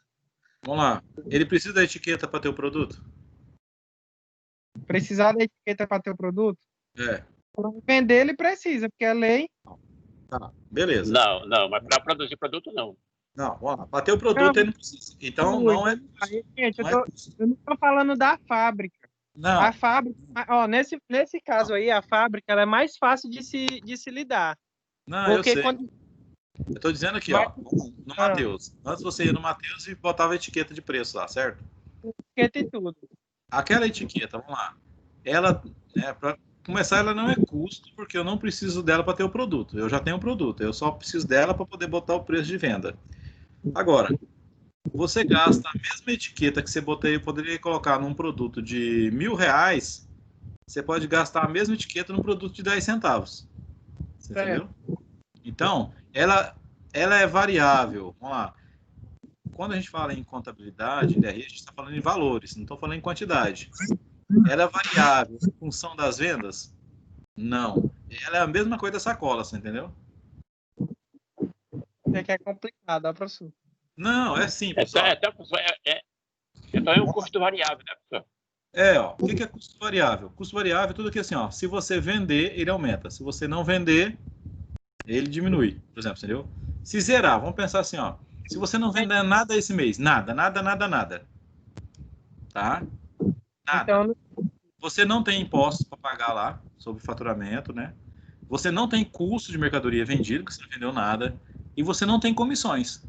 Vamos lá. Ele precisa da etiqueta para ter o produto? Precisar da etiqueta para ter o produto? É. Para vender, ele precisa, porque é lei. Tá, beleza. Não, mas para produzir produto, não. Não, vamos lá. Para ter o produto, ele não precisa. Então, não é... Gente, eu não estou falando da fábrica. Não. A fábrica, ó, nesse caso aí, a fábrica ela é mais fácil de se lidar. Não, porque eu sei. Eu estou dizendo aqui, ó, no Mateus. Antes você ia no Mateus e botava a etiqueta de preço lá, certo? Etiqueta e tudo. Aquela etiqueta, vamos lá. Ela, para começar, ela não é custo, porque eu não preciso dela para ter o produto. Eu já tenho o produto, eu só preciso dela para poder botar o preço de venda. Agora, você gasta a mesma etiqueta que você poderia colocar num produto de R$1.000, você pode gastar a mesma etiqueta num produto de 10 centavos. Você entendeu? Então, ela é variável. Vamos lá. Quando a gente fala em contabilidade, DRE, a gente está falando em valores, não estou falando em quantidade. Ela é variável em função das vendas? Não. Ela é a mesma coisa da sacola, você entendeu? É que é complicado, ó, professor. Não, é simples. Então é um custo variável, né, professor? O que é custo variável? Custo variável é tudo que assim, ó, se você vender, ele aumenta. Se você não vender, ele diminui, por exemplo, entendeu? Se zerar, vamos pensar assim, ó, se você não vender nada esse mês, nada. Tá? Nada. Então, você não tem impostos para pagar lá sobre faturamento, né? Você não tem custo de mercadoria vendida, porque você não vendeu nada, e você não tem comissões.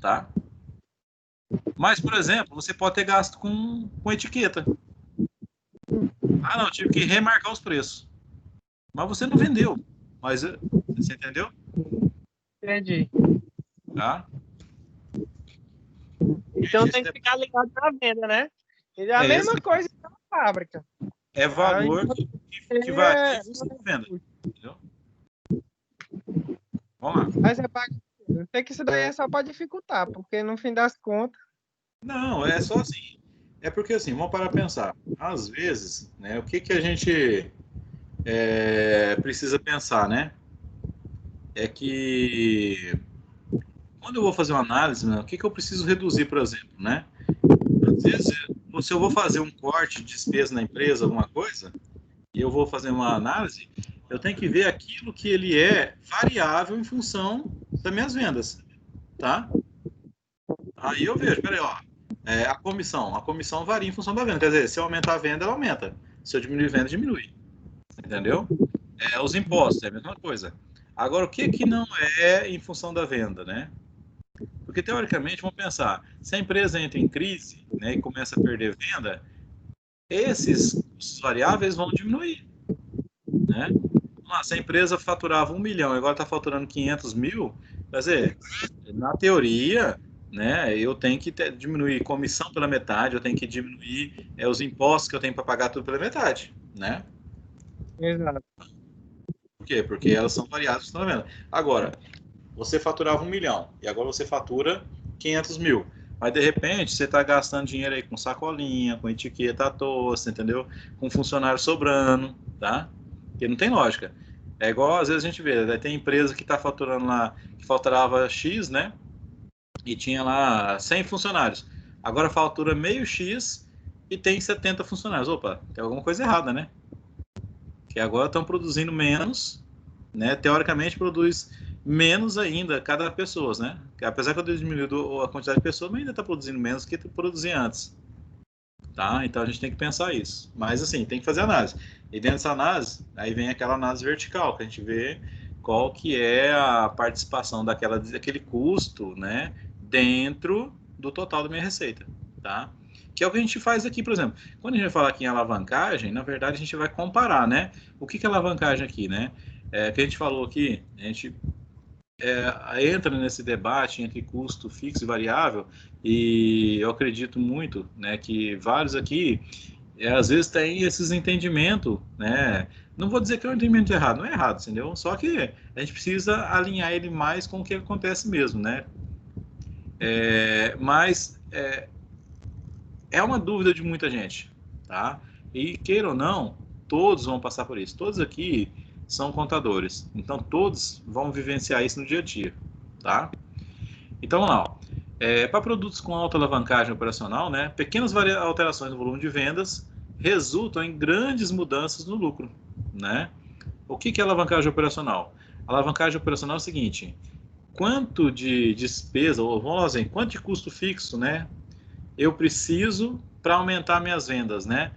Tá? Mas, por exemplo, você pode ter gasto com etiqueta. Ah, não, tive que remarcar os preços. Mas você não vendeu. Mas você entendeu? Entendi. Tá? Então tem que ficar ligado na venda, né? E a mesma coisa que na fábrica. É valor que varia em venda. Entendeu? Vamos lá. Mas tem que isso daí é só para dificultar, porque no fim das contas. Não, é só assim. É porque assim, vamos parar para pensar. Às vezes, né, o que a gente precisa pensar, né? é que quando eu vou fazer uma análise, né, o que eu preciso reduzir, por exemplo, né? Às vezes, se eu vou fazer um corte de despesa na empresa, alguma coisa, e eu vou fazer uma análise, eu tenho que ver aquilo que ele é variável em função das minhas vendas, tá? Aí eu vejo, peraí, ó, a comissão varia em função da venda, quer dizer, se eu aumentar a venda, ela aumenta, se eu diminuir a venda, diminui, entendeu? Os impostos, é a mesma coisa. Agora, o que não é em função da venda, né? Porque, teoricamente, vamos pensar, se a empresa entra em crise, né, e começa a perder venda, esses custos variáveis vão diminuir, né? Se a empresa faturava 1 milhão e agora está faturando 500 mil, quer dizer, na teoria, né, eu tenho que diminuir comissão pela metade, eu tenho que diminuir os impostos que eu tenho para pagar tudo pela metade, né? Exato. Por quê? Porque elas são variáveis na venda. Agora, você faturava 1 milhão e agora você fatura 500 mil. Mas, de repente, você está gastando dinheiro aí com sacolinha, com etiqueta à toa, entendeu? Com funcionário sobrando, tá? Porque não tem lógica. É igual, às vezes, a gente vê, né? Tem empresa que está faturando lá, que faturava X, né? E tinha lá 100 funcionários. Agora fatura meio X e tem 70 funcionários. Opa, tem alguma coisa errada, né? Que agora estão produzindo menos, né? Teoricamente, produz menos ainda cada pessoa, né? Apesar que eu diminuído a quantidade de pessoas, mas ainda está produzindo menos que produzia antes. Tá? Então a gente tem que pensar isso. Mas assim, tem que fazer análise. E dentro dessa análise, aí vem aquela análise vertical, que a gente vê qual que é a participação daquele custo, né? Dentro do total da minha receita, tá? Que é o que a gente faz aqui, por exemplo. Quando a gente vai falar aqui em alavancagem, na verdade a gente vai comparar, né? O que é alavancagem aqui, né? Que a gente falou aqui, a gente entra nesse debate entre custo fixo e variável, e eu acredito muito, né, que vários aqui, às vezes tem esses entendimentos, né, não vou dizer que é um entendimento errado, não é errado, entendeu? Só que a gente precisa alinhar ele mais com o que acontece mesmo, né? Mas é uma dúvida de muita gente, tá? E queira ou não, todos vão passar por isso. Todos aqui são contadores, então todos vão vivenciar isso no dia a dia, tá? Então vamos lá. Para produtos com alta alavancagem operacional, né, pequenas alterações no volume de vendas resultam em grandes mudanças no lucro, né? O que é alavancagem operacional? A alavancagem operacional é o seguinte: quanto de despesa, ou vamos lá, quanto de custo fixo, né, eu preciso para aumentar minhas vendas, né?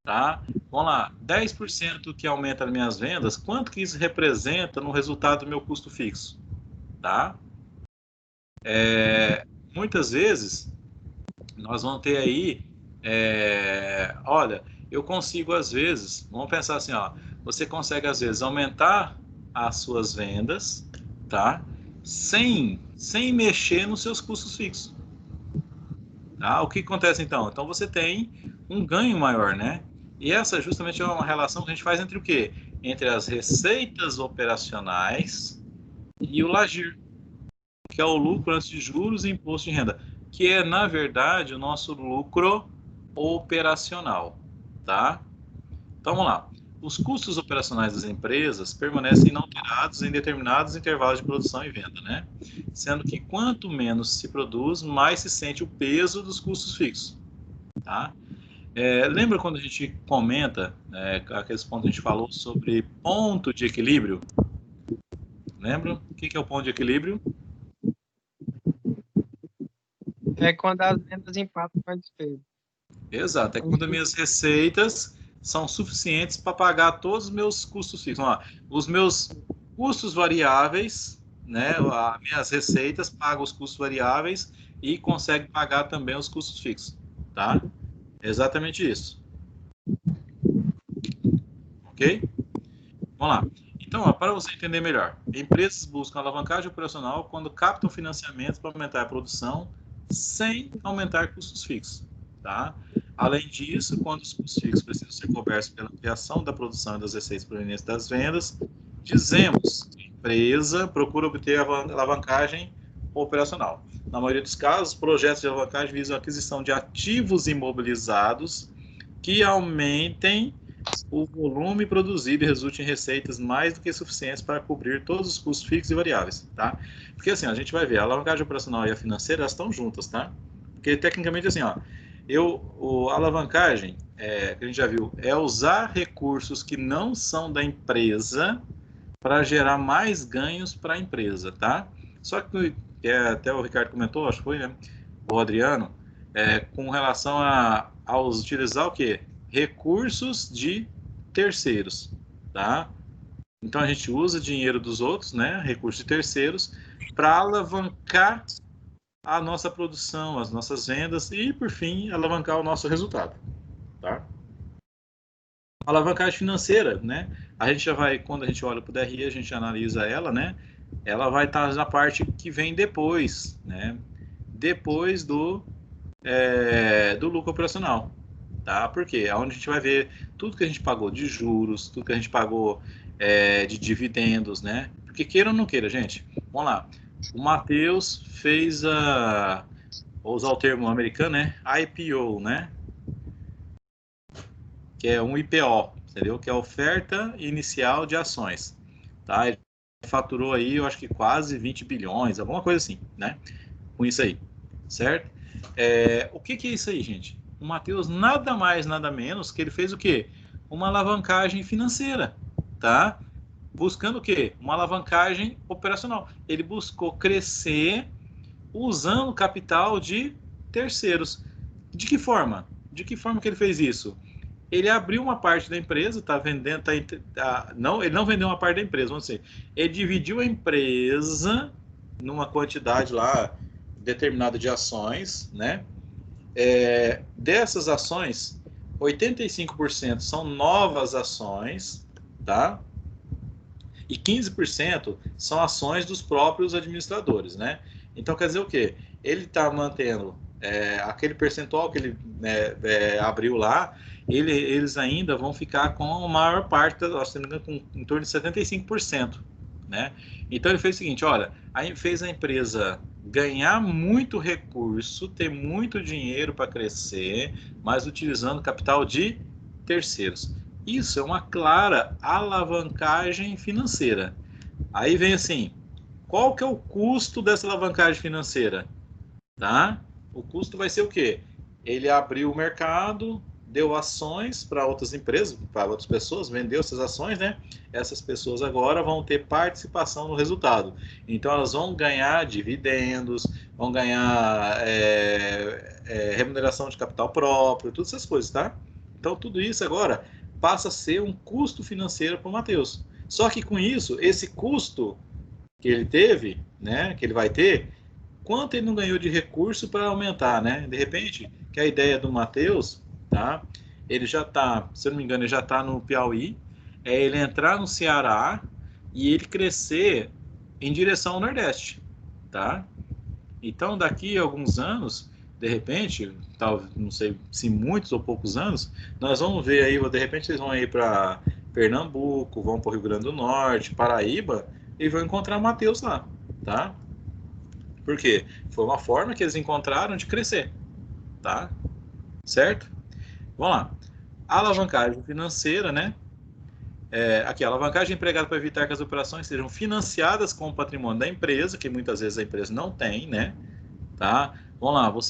Tá? Vamos lá, 10% que aumenta as minhas vendas, quanto que isso representa no resultado do meu custo fixo? Tá? Muitas vezes, nós vamos ter aí, olha, eu consigo às vezes, vamos pensar assim, ó, você consegue às vezes aumentar as suas vendas, tá? Sem mexer nos seus custos fixos. Tá? O que acontece então? Então você tem um ganho maior, né? E essa justamente é uma relação que a gente faz entre o quê? Entre as receitas operacionais e o LAGIR, que é o lucro antes de juros e imposto de renda, que é, na verdade, o nosso lucro operacional, tá? Então, vamos lá. Os custos operacionais das empresas permanecem inalterados em determinados intervalos de produção e venda, né? Sendo que quanto menos se produz, mais se sente o peso dos custos fixos, tá? Lembra quando a gente comenta aqueles pontos que a gente falou sobre ponto de equilíbrio? Lembra? O que é o ponto de equilíbrio? É quando as vendas empatam com a despesa. Exato, é quando as minhas receitas são suficientes para pagar todos os meus custos fixos. Vamos lá, os meus custos variáveis, né, as minhas receitas pagam os custos variáveis e consegue pagar também os custos fixos, tá? Exatamente isso. Ok? Vamos lá. Então, para você entender melhor, empresas buscam alavancagem operacional quando captam financiamentos para aumentar a produção sem aumentar custos fixos, tá? Além disso, quando os custos fixos precisam ser cobertos pela ampliação da produção e das receitas provenientes das vendas, dizemos que a empresa procura obter alavancagem operacional. Na maioria dos casos, projetos de alavancagem visam a aquisição de ativos imobilizados que aumentem o volume produzido resulte em receitas mais do que suficientes para cobrir todos os custos fixos e variáveis, tá? Porque assim, a gente vai ver, a alavancagem operacional e a financeira, elas estão juntas, tá? Porque tecnicamente assim, ó, a alavancagem, que a gente já viu, é usar recursos que não são da empresa para gerar mais ganhos para a empresa, tá? Só que até o Ricardo comentou, acho que foi, né? O Adriano, com relação a utilizar o quê? Recursos de terceiros, tá? Então a gente usa dinheiro dos outros, né? Recursos de terceiros, para alavancar a nossa produção, as nossas vendas e, por fim, alavancar o nosso resultado, tá? Alavancagem financeira, né? A gente já vai, quando a gente olha para o DRE, a gente analisa ela, né? Ela vai estar na parte que vem depois, né? Depois do lucro operacional, tá? Porque é onde a gente vai ver tudo que a gente pagou de juros, tudo que a gente pagou de dividendos, né? Porque queira ou não queira, gente, vamos lá. O Matheus fez vou usar o termo americano, né? IPO, né? Que é um IPO, entendeu? Que é a oferta inicial de ações, tá? Ele faturou aí, eu acho que quase 20 bilhões, alguma coisa assim, né? Com isso aí, certo? O que é isso aí, gente? O Matheus nada mais, nada menos que ele fez o quê? Uma alavancagem financeira, tá? Buscando o quê? Uma alavancagem operacional. Ele buscou crescer usando capital de terceiros. De que forma? De que forma que ele fez isso? Ele abriu uma parte da empresa, tá vendendo, não, ele não vendeu uma parte da empresa, vamos dizer. Ele dividiu a empresa numa quantidade lá determinada de ações, né? Dessas ações, 85% são novas ações, tá? E 15% são ações dos próprios administradores, né? Então, quer dizer o quê? Ele está mantendo aquele percentual que ele abriu lá, eles ainda vão ficar com a maior parte, se não me engano, com em torno de 75%, né? Então, ele fez o seguinte, olha, aí fez a empresa ganhar muito recurso, ter muito dinheiro para crescer, mas utilizando capital de terceiros. Isso é uma clara alavancagem financeira. Aí vem assim, qual que é o custo dessa alavancagem financeira? Tá? O custo vai ser o quê? Ele abriu o mercado, deu ações para outras empresas, para outras pessoas, vendeu essas ações, né? Essas pessoas agora vão ter participação no resultado. Então, elas vão ganhar dividendos, vão ganhar remuneração de capital próprio, todas essas coisas, tá? Então, tudo isso agora passa a ser um custo financeiro para o Matheus. Só que com isso, esse custo que ele teve, né, que ele vai ter, quanto ele não ganhou de recurso para aumentar, né? De repente, que a ideia do Matheus, tá? Ele já está, se eu não me engano, ele já está no Piauí, ele entrar no Ceará e ele crescer em direção ao Nordeste, tá? Então, daqui a alguns anos, de repente, não sei se muitos ou poucos anos, nós vamos ver aí, de repente vocês vão ir para Pernambuco, vão para o Rio Grande do Norte, Paraíba, e vão encontrar o Matheus lá, tá? Por quê? Foi uma forma que eles encontraram de crescer, tá? Certo? Vamos lá. Alavancagem financeira, né? Aqui, a alavancagem empregada para evitar que as operações sejam financiadas com o patrimônio da empresa, que muitas vezes a empresa não tem, né? Tá? Vamos lá, vamos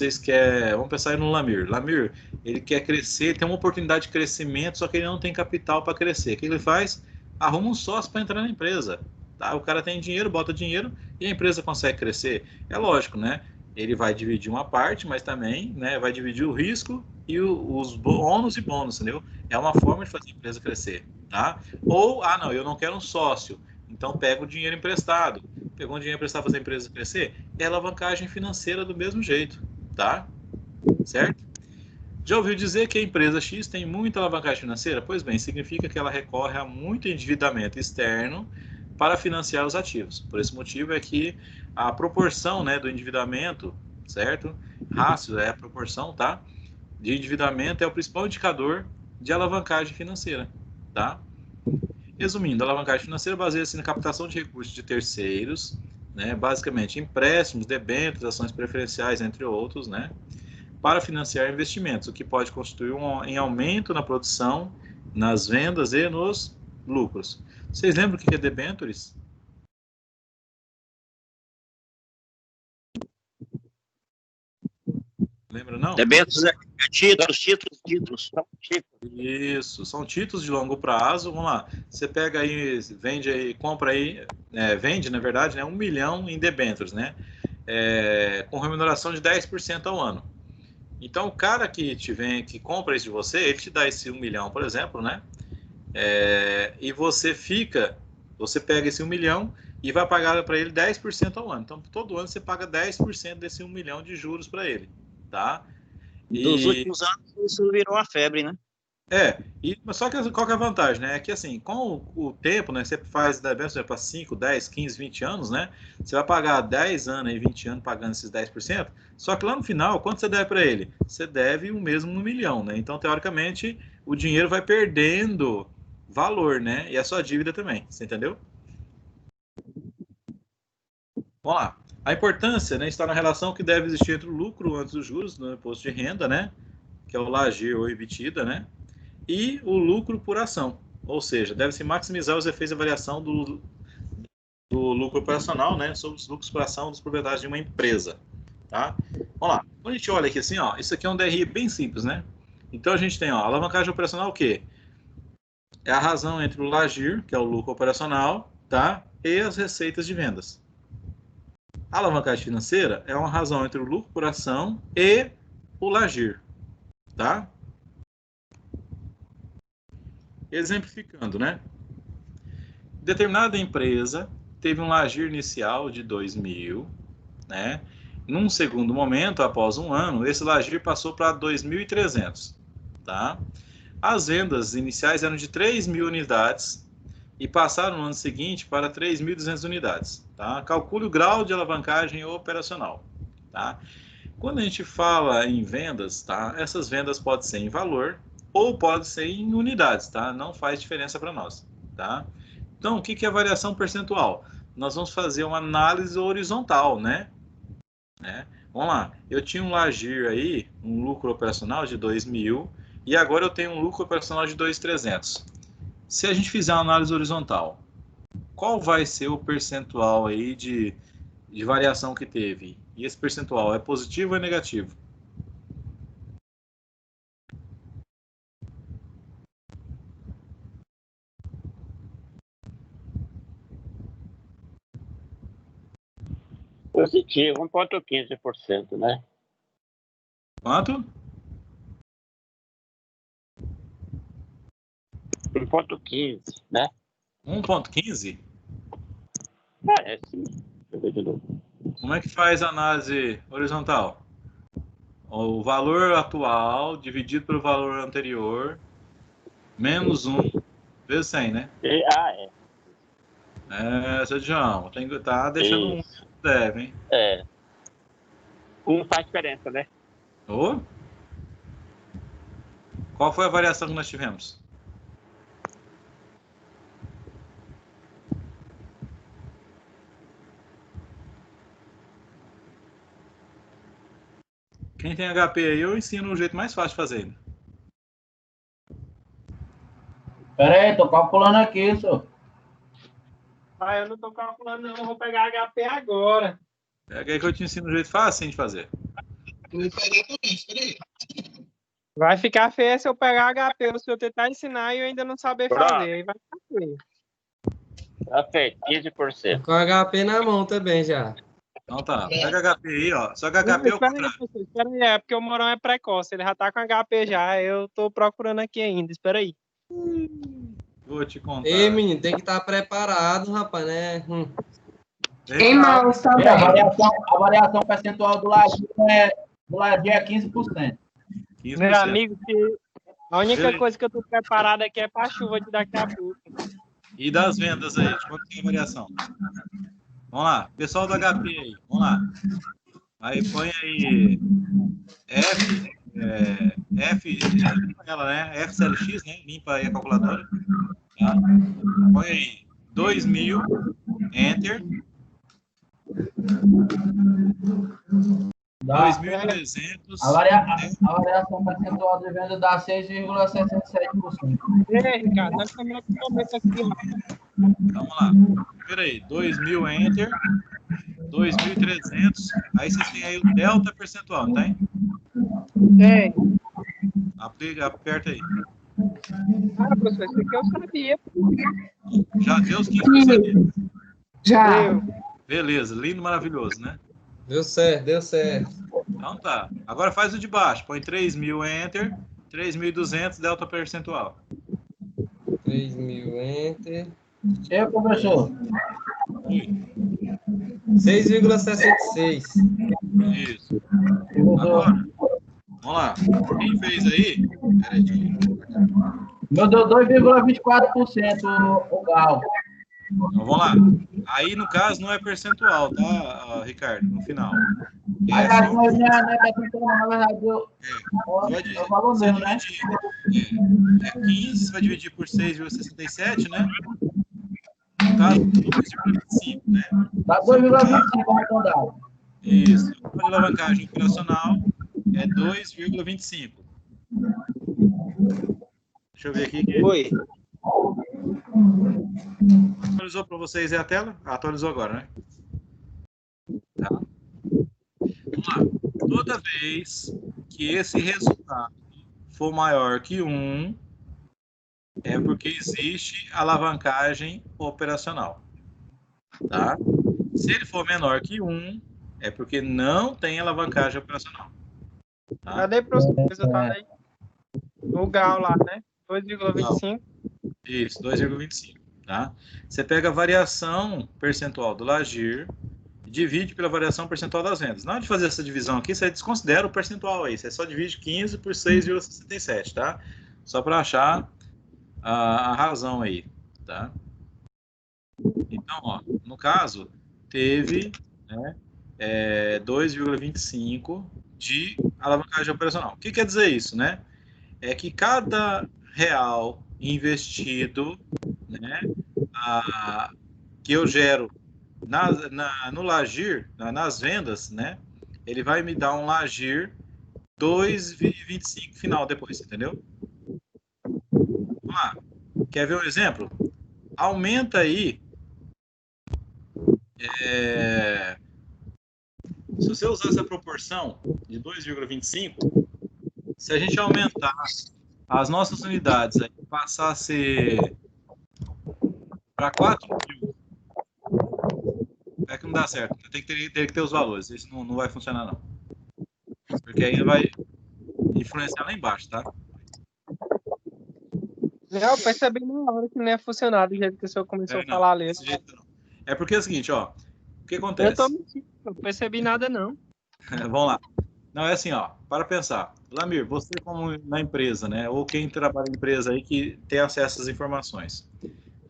pensar aí no Lamir. Lamir, ele quer crescer, tem uma oportunidade de crescimento, só que ele não tem capital para crescer. O que ele faz? Arruma um sócio para entrar na empresa. Tá? O cara tem dinheiro, bota dinheiro e a empresa consegue crescer. É lógico, né? Ele vai dividir uma parte, mas também, né, vai dividir o risco e os ônus e bônus, entendeu? É uma forma de fazer a empresa crescer, tá? Ou, não, eu não quero um sócio, então pega o dinheiro emprestado. Pegou um dinheiro emprestado para fazer a empresa crescer, é alavancagem financeira do mesmo jeito, tá? Certo? Já ouviu dizer que a empresa X tem muita alavancagem financeira? Pois bem, significa que ela recorre a muito endividamento externo para financiar os ativos. Por esse motivo é que a proporção, né, do endividamento, certo? Rácio é a proporção, tá? De endividamento é o principal indicador de alavancagem financeira, tá? Resumindo, a alavancagem financeira baseia-se na captação de recursos de terceiros, né, basicamente empréstimos, debêntures, ações preferenciais, entre outros, né, para financiar investimentos, o que pode constituir em aumento na produção nas vendas e nos lucros. Vocês lembram o que é debêntures? Lembra, não? Debêntures é títulos. Isso, são títulos de longo prazo. Vamos lá, você pega aí, vende aí, compra aí, vende, na verdade, né, 1 milhão em debêntures, né? Com remuneração de 10% ao ano. Então, o cara que compra isso de você, ele te dá esse 1 milhão, por exemplo, né? E você pega esse 1 milhão e vai pagar para ele 10% ao ano. Então, todo ano você paga 10% desse 1 milhão de juros para ele, tá? Dos últimos anos, isso virou uma febre, né? Mas só que qual que é a vantagem, né? É que assim, com o tempo, né? Você faz debêntures para 5, 10, 15, 20 anos, né? Você vai pagar 10 anos e 20 anos pagando esses 10%, só que lá no final, quanto você deve para ele? Você deve o mesmo 1 milhão, né? Então, teoricamente, o dinheiro vai perdendo valor, né? E a sua dívida também, você entendeu? Vamos lá. A importância, né, está na relação que deve existir entre o lucro antes dos juros no imposto de renda, né? Que é o LAGIR ou EBITDA, né? E o lucro por ação, ou seja, deve-se maximizar os efeitos da variação do lucro operacional, né, sobre os lucros por ação dos proprietários de uma empresa, tá? Vamos lá, quando a gente olha aqui assim, ó, isso aqui é um DRI bem simples, né? Então a gente tem, ó, alavancagem operacional o quê? É a razão entre o LAGIR, que é o lucro operacional, tá? E as receitas de vendas. A alavancagem financeira é uma razão entre o lucro por ação e o LAGIR, tá? Exemplificando, né? Determinada empresa teve um LAGIR inicial de 2.000, né? Num segundo momento, após um ano, esse LAGIR passou para 2.300, tá? As vendas iniciais eram de 3.000 unidades e passaram no ano seguinte para 3.200 unidades, tá? Calcule o grau de alavancagem operacional, tá? Quando a gente fala em vendas, tá? Essas vendas podem ser em valor ou pode ser em unidades, tá? Não faz diferença para nós, tá? Então, o que é variação percentual? Nós vamos fazer uma análise horizontal, né? Vamos lá, eu tinha um LAGIR aí, um lucro operacional de 2.000 e agora eu tenho um lucro operacional de 2.300. Se a gente fizer uma análise horizontal, qual vai ser o percentual aí de variação que teve? E esse percentual é positivo ou é negativo? Positivo, 1,15%, né? Quanto? 1,15, né? 1,15? Sim. Deixa eu ver de novo. Como é que faz a análise horizontal? O valor atual dividido pelo valor anterior, menos 1, vezes 100, né? Seu João, tá deixando Isso. deve, hein? Faz diferença, né? Qual foi a variação que nós tivemos? Quem tem HP aí, eu ensino o jeito mais fácil de fazer ainda. Pera aí, tô calculando aqui, senhor. Eu não tô calculando, não. Eu vou pegar HP agora. Pega aí que eu te ensino o jeito fácil de fazer. Vai ficar feio se eu pegar HP, se eu tentar ensinar e eu ainda não saber fazer. Aí vai ficar feio. Tá feito, 15%. Com HP na mão também já. Então tá, pega HP aí, ó. Só que HP é o contrário. Espera aí, porque o Morão é precoce, ele já tá com HP já. Eu tô procurando aqui ainda, espera aí. Vou te contar. Ei, menino, tem que estar preparado, rapaz, né? Em mãos também. A variação percentual do LAGIR é 15%. Meu amigo, a única coisa que eu tô preparado aqui é pra chuva de daqui a pouco. E das vendas aí, quanto que é a variação? Vamos lá, pessoal do HP aí, vamos lá. Aí põe aí limpa ela, né? FCLX, né? Limpa aí a calculadora. Tá? Põe aí 2.000, Enter. Dá. 2.300. A variação percentual de venda dá 6,67%. Ricardo, nós estamos no começo aqui, ó. Vamos lá. Espera aí. 2.000, enter. 2.300. Aí vocês têm aí o delta percentual, não tem? Tem. Aperta aí. Ah, professor, isso aqui eu sabia. Já deu os 15%? Já. Deu. Beleza, lindo, maravilhoso, né? Deu certo, deu certo. Então tá. Agora faz o de baixo. Põe 3.000, enter. 3.200, delta percentual. 3.000, enter. Eu, professor. 6,66. Isso. Agora, vamos lá. Quem fez aí? Peraí, deixa eu... Meu deu 2,24%, o Gal. Então vamos lá. Aí, no caso, não é percentual, tá, Ricardo? No final. Aliás, não é percentual, na verdade, Você vai valor mesmo, né? dividir, 15, você vai dividir por 6,67, né? No caso, 2,25, né? Dá 2,25 arredondado. Isso. O de alavancagem operacional é 2,25. Deixa eu ver aqui. Oi. Atualizou para vocês a tela? Atualizou agora, né? Tá. Vamos lá. Toda vez que esse resultado for maior que 1, é porque existe alavancagem operacional. Tá? Se ele for menor que 1, é porque não tem alavancagem operacional. Tá? Cadê, professor? O resultado aí? O Gal lá, né? 2,25. Isso, 2,25. Tá? Você pega a variação percentual do Lagir e divide pela variação percentual das vendas. Na hora de fazer essa divisão aqui, você desconsidera o percentual aí. Você só divide 15 por 6,67, tá? Só para achar a razão aí, tá? Então, ó, no caso, teve, né, 2,25 de alavancagem operacional. O que quer dizer isso, né? É que cada real investido, né, que eu gero no Lagir, nas vendas, né, ele vai me dar um Lagir 2,25 final depois, entendeu? Vamos lá. Quer ver um exemplo? Aumenta aí. Se você usar essa proporção de 2,25, se a gente aumentar as nossas unidades aí, passar a ser para 4.000, é que não dá certo. Tem que ter os valores. Isso não vai funcionar, não. Porque aí vai influenciar lá embaixo, tá? Não, eu percebi na hora que não ia funcionar do jeito que o senhor começou a falar ali. Desse jeito não. É porque é o seguinte, ó. O que Eu acontece? tô mentindo, não percebi nada, não. Vamos lá. Não, é assim, ó. Para pensar. Lamir, você como na empresa, né? Ou quem trabalha em empresa aí que tem acesso às informações.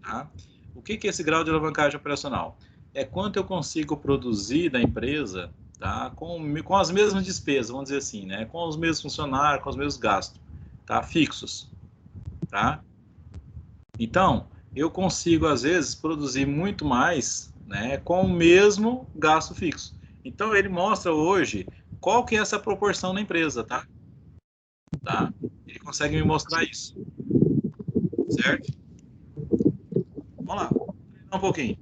Tá? O que é esse grau de alavancagem operacional? É quanto eu consigo produzir da empresa, tá? Com as mesmas despesas, vamos dizer assim, né? Com os mesmos funcionários, com os mesmos gastos, tá? Fixos, tá? Então, eu consigo, às vezes, produzir muito mais, né? Com o mesmo gasto fixo. Então, ele mostra hoje qual que é essa proporção na empresa, tá? Tá? Ele consegue me mostrar isso. Certo? Vamos lá. Um pouquinho.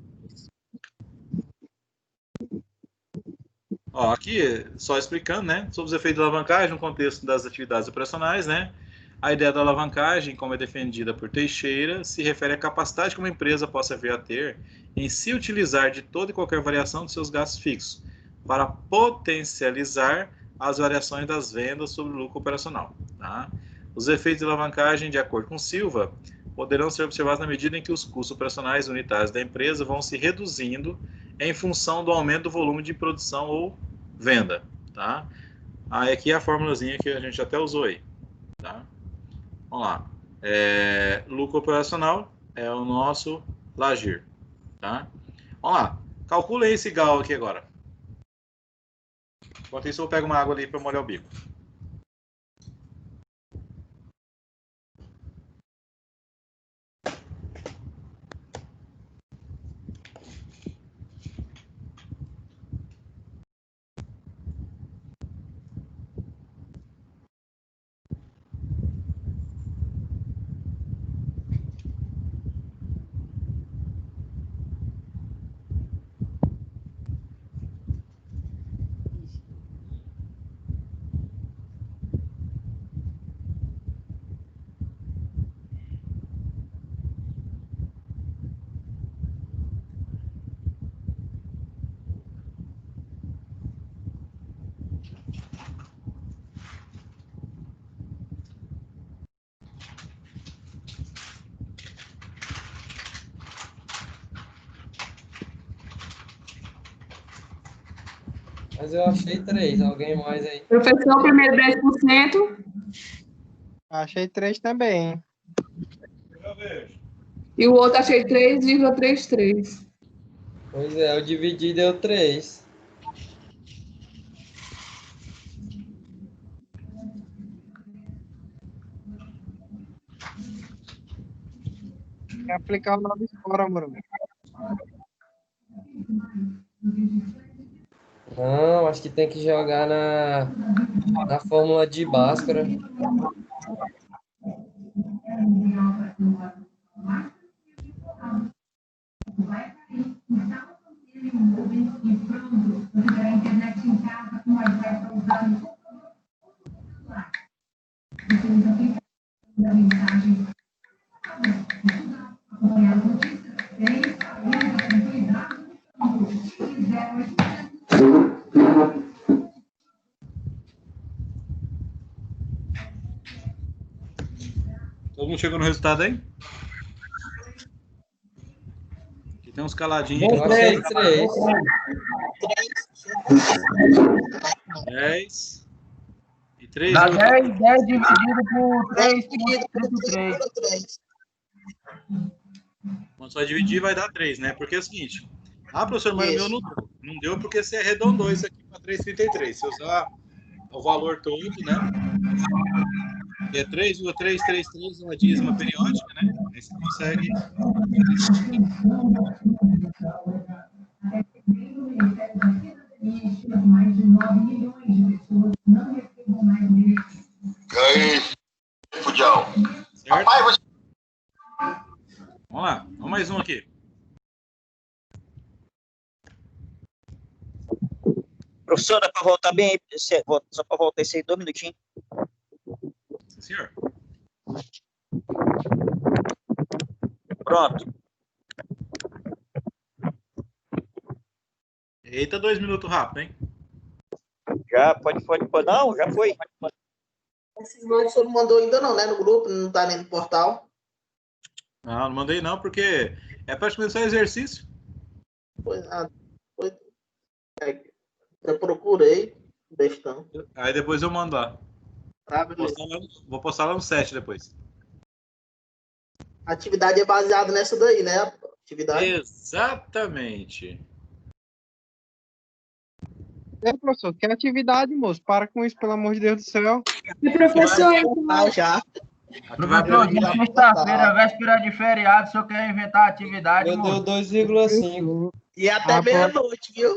Ó, aqui, só explicando, né? Sobre os efeitos da alavancagem no contexto das atividades operacionais, né? A ideia da alavancagem, como é defendida por Teixeira, se refere à capacidade que uma empresa possa vir a ter em se utilizar de toda e qualquer variação de seus gastos fixos para potencializar as variações das vendas sobre o lucro operacional. Tá? Os efeitos de alavancagem, de acordo com Silva, poderão ser observados na medida em que os custos operacionais unitários da empresa vão se reduzindo em função do aumento do volume de produção ou venda. Tá? Aí aqui é a formulazinha que a gente até usou aí. Tá? Vamos lá. Lucro operacional é o nosso Lagir. Tá? Vamos lá. Calcula esse GAL aqui agora. Enquanto isso, eu pego uma água ali para molhar o bico. Mas eu achei 3. Alguém mais aí? Professor, primeiro 10%. Achei 3 também. E o outro achei 3,33. Pois é, eu dividi e deu 3. Quer aplicar o nova escola, mano. Não, acho que tem que jogar na fórmula de Bhaskara. Todo mundo chegou no resultado aí? Aqui tem uns caladinhos. Eu achei 3. 10. E 3. Dá 10 dividido por 3,33. Quando só dividir vai dar 3, né? Porque é o seguinte. Professor, mas o meu não deu porque você arredondou isso aqui para 3,33. Se usar o valor todo, né? Que é 3,333, uma dízima periódica, né? Aí você consegue. Certo? Vamos lá, vamos mais um aqui. Professor, dá para voltar bem aí? Só para voltar esse aí 2 minutinhos. Sim, senhor. Pronto. Eita, 2 minutos rápido, hein? Já pode. Não, já foi. Esses nomes o senhor não mandou ainda não, né? No grupo, não tá nem no portal. Não mandei não, porque é praticamente só exercício. Eu procurei, bestão. Aí depois eu mando lá. Tá, Vou postar lá no 7 depois. A atividade é baseada nessa daí, né? Exatamente. Professor, que atividade, moço? Para com isso, pelo amor de Deus do céu. E professor, já. Professor, de sexta-feira, véspera de feriado, o senhor quer inventar atividade, Eu deu moço? 2,5. E até meia-noite, viu?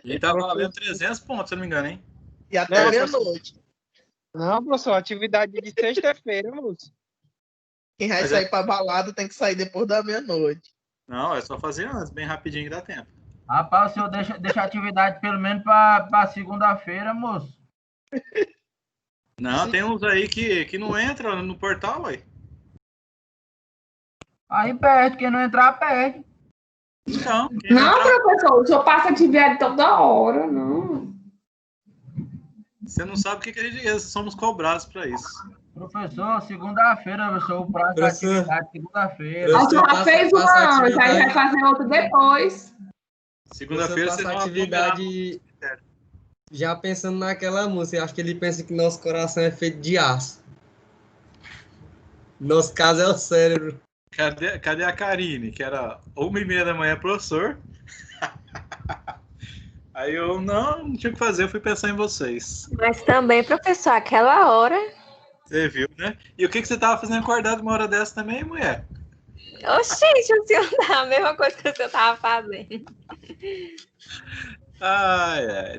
E tá valendo 300 pontos, se eu não me engano, hein? E até meia-noite. Não, professor, atividade de sexta-feira, moço. Quem vai sair pra balada tem que sair depois da meia-noite. Não, é só fazer antes, bem rapidinho que dá tempo. Rapaz, o senhor deixa a atividade pelo menos para segunda-feira, moço. Não, tem uns aí que não entram no portal, ué. Aí perde, quem não entrar, perde. Então, não, professor, o senhor passa atividade toda hora, não. Você não sabe o que a gente somos cobrados para isso. Professor, segunda-feira, professor, o prazo da atividade, segunda-feira. A senhora fez uma antes, aí vai fazer outra depois. Segunda-feira você passa atividade já pensando naquela música. Eu acho que ele pensa que nosso coração é feito de aço. Nosso caso é o cérebro. Cadê a Karine, que era 1h30 da manhã, professor? Aí eu não tinha o que fazer, eu fui pensar em vocês. Mas também, professor, aquela hora... Você viu, né? E o que você tava fazendo acordado uma hora dessa também, mulher? Oxente, o senhor tá a mesma coisa que o senhor tava fazendo.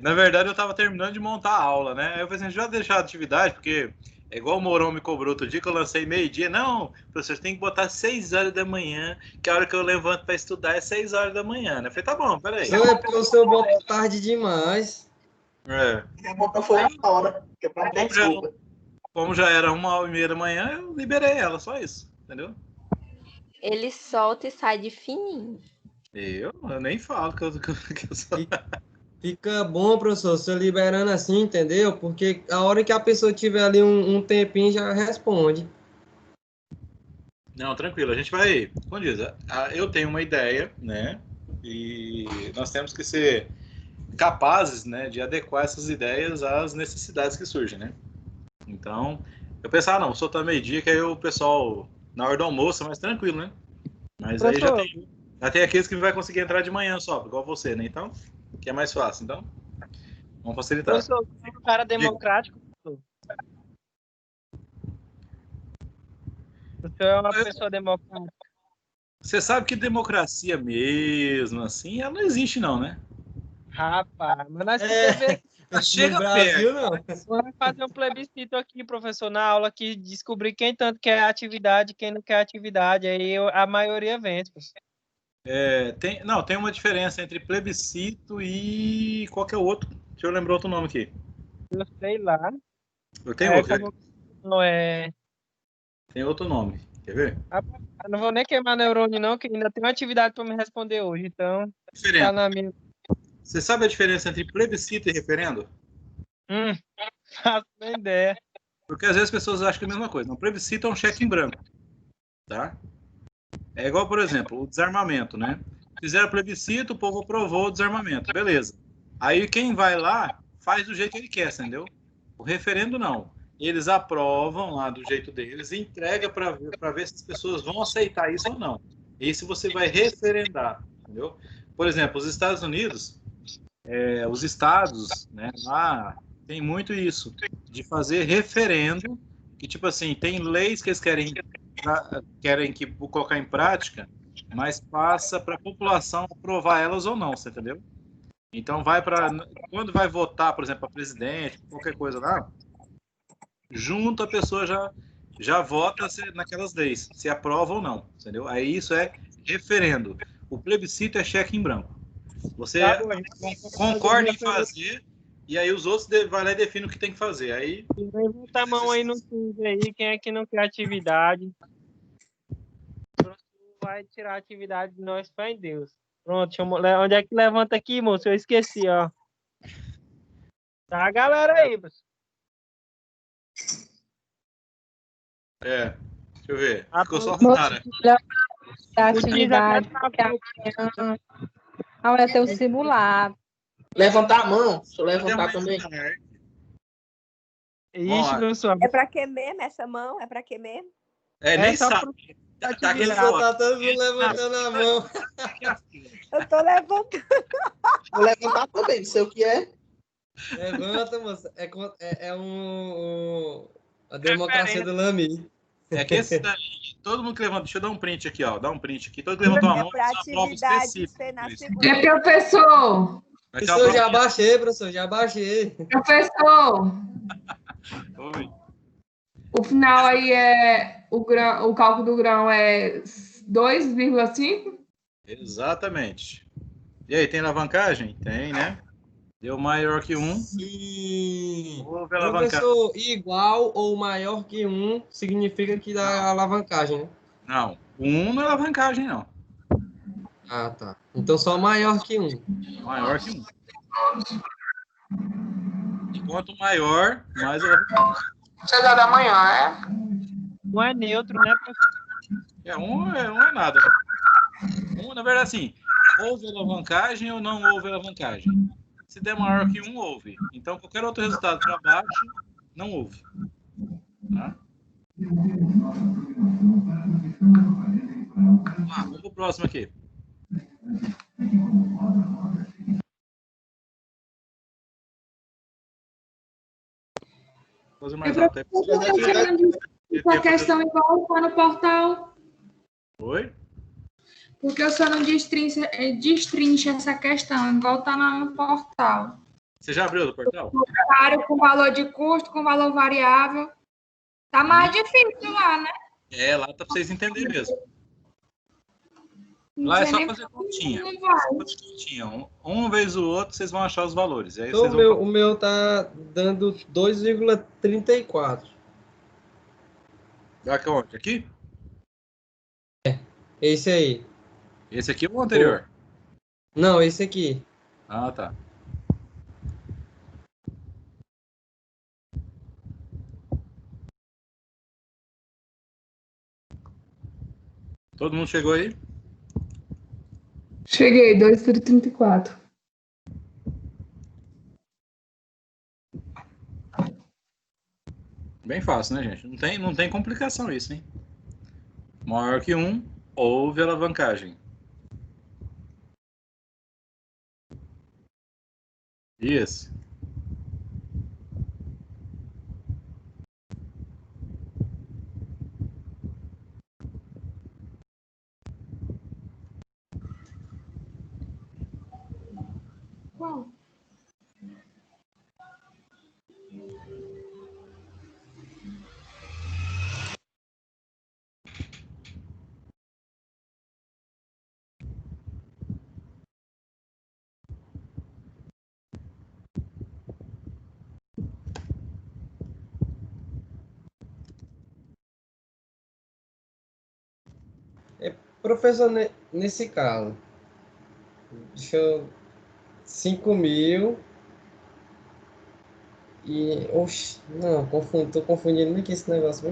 Na verdade, eu tava terminando de montar a aula, né? Aí eu falei assim, já deixar a atividade, porque é igual o Mourão me cobrou outro dia, que eu lancei meio-dia. Não, professor, você tem que botar 6 horas da manhã, que a hora que eu levanto para estudar é 6 horas da manhã, né? Eu falei, tá bom, peraí. Não, é porque o senhor bota tarde demais. Foi uma hora. Como já era 1h30 da manhã, eu liberei ela, só isso, entendeu? Ele solta e sai de fininho. Eu nem falo que eu sou... Fica bom, professor, você liberando assim, entendeu? Porque a hora que a pessoa tiver ali um tempinho, já responde. Não, tranquilo, a gente vai... Como diz, eu tenho uma ideia, né? E nós temos que ser capazes, né, de adequar essas ideias às necessidades que surgem, né? Então, eu pensava, não, vou soltar meio-dia, que aí o pessoal, na hora do almoço, é mais tranquilo, né? Mas aí já tem aqueles que não vai conseguir entrar de manhã só, igual você, né? Então, que é mais fácil. Então, vamos facilitar. Professor, você é um cara democrático, professor? O senhor é uma pessoa democrática? Você sabe que democracia mesmo, assim, ela não existe não, né? Rapaz, mas nós temos que ver... Chega Brasil, não. Vamos fazer um plebiscito aqui, professor, na aula, que descobrir quem tanto quer atividade, quem não quer atividade, aí a maioria vence. Tem uma diferença entre plebiscito e qualquer outro. Deixa eu lembrar outro nome aqui. Eu sei lá. Eu tenho outro. Não é... Tem outro nome. Quer ver? Eu não vou nem queimar neurônio, não, que ainda tem uma atividade para me responder hoje, então... Tá na minha... Você sabe a diferença entre plebiscito e referendo? Faço nem ideia. Porque às vezes as pessoas acham que é a mesma coisa. Não, plebiscito é um cheque em branco. Tá? É igual, por exemplo, o desarmamento, né? Fizeram plebiscito, o povo aprovou o desarmamento. Beleza. Aí quem vai lá faz do jeito que ele quer, entendeu? O referendo não. Eles aprovam lá do jeito deles e entrega para ver se as pessoas vão aceitar isso ou não. Esse você vai referendar, entendeu? Por exemplo, os Estados Unidos, os estados, né, lá tem muito isso, de fazer referendo, que tipo assim, tem leis que eles querem que colocar em prática, mas passa para a população aprovar elas ou não, você entendeu? Então quando vai votar, por exemplo, para presidente, qualquer coisa lá, junto a pessoa já vota naquelas leis, se aprova ou não, entendeu? Aí isso é referendo. O plebiscito é cheque em branco. Você concorda em fazer, e aí os outros vai lá e definem o que tem que fazer. Aí levanta a mão aí no fundo aí, quem é que não quer atividade? Vai tirar a atividade de nós, fé em Deus. Pronto, onde é que levanta aqui, moço? Eu esqueci, ó. Tá a galera aí, moço. deixa eu ver. Ficou só Renara. Atividade. Olha, tem o simulado. Levantar a mão. Deixa eu levantar também. Ixi, professor. É pra que mesmo essa mão? É pra que mesmo? Nem sabe. Tá aquele tá todo mundo levantando a mão. Eu tô levantando. Vou levantar também, não sei o que é. Levanta, moça. A democracia do Lami. É que esse daí, todo mundo que levanta, deixa eu dar um print aqui, ó. Dá um print aqui. Todo mundo que levantou a mão, pra uma prova específica. É professor. Professor, já baixei, professor, já baixei. Professor. Oi. O final aí o cálculo do grão é 2,5? Exatamente. E aí, tem alavancagem? Tem, né? Deu maior que 1. Sim. Houve alavancagem. Professor, igual ou maior que 1 significa que dá alavancagem, né? Não, 1 não é alavancagem, não. Ah, tá. Então só maior que 1. Maior que 1. Quanto maior, mais alavancagem. Chegada da manhã, é? Não é neutro, né, professor? 1 é nada. 1, na verdade, assim, houve alavancagem ou não houve alavancagem? Se der maior que 1, houve. Então, qualquer outro resultado para baixo, não houve. Tá? Vamos pro próximo aqui. Fazer mais alto. Essa questão igual está no portal. Oi? Porque o senhor não destrincha essa questão, igual está no portal. Você já abriu do portal? Com valor de custo, com valor variável. Tá mais difícil lá, né? Lá tá para vocês entenderem mesmo. Lá é só fazer continha. Um vez o outro, vocês vão achar os valores. Aí então, o meu tá dando 2,34. Daqui onde? Aqui? Esse aí. Esse aqui ou o anterior? Não, esse aqui. Ah, tá. Todo mundo chegou aí? Cheguei, 2,34. bem fácil, né, gente? Não tem complicação isso, hein? Maior que 1, houve alavancagem. Isso. Qual? Professor, nesse caso, deixa eu... 5.000 e... Oxe, não, tô confundindo muito esse negócio.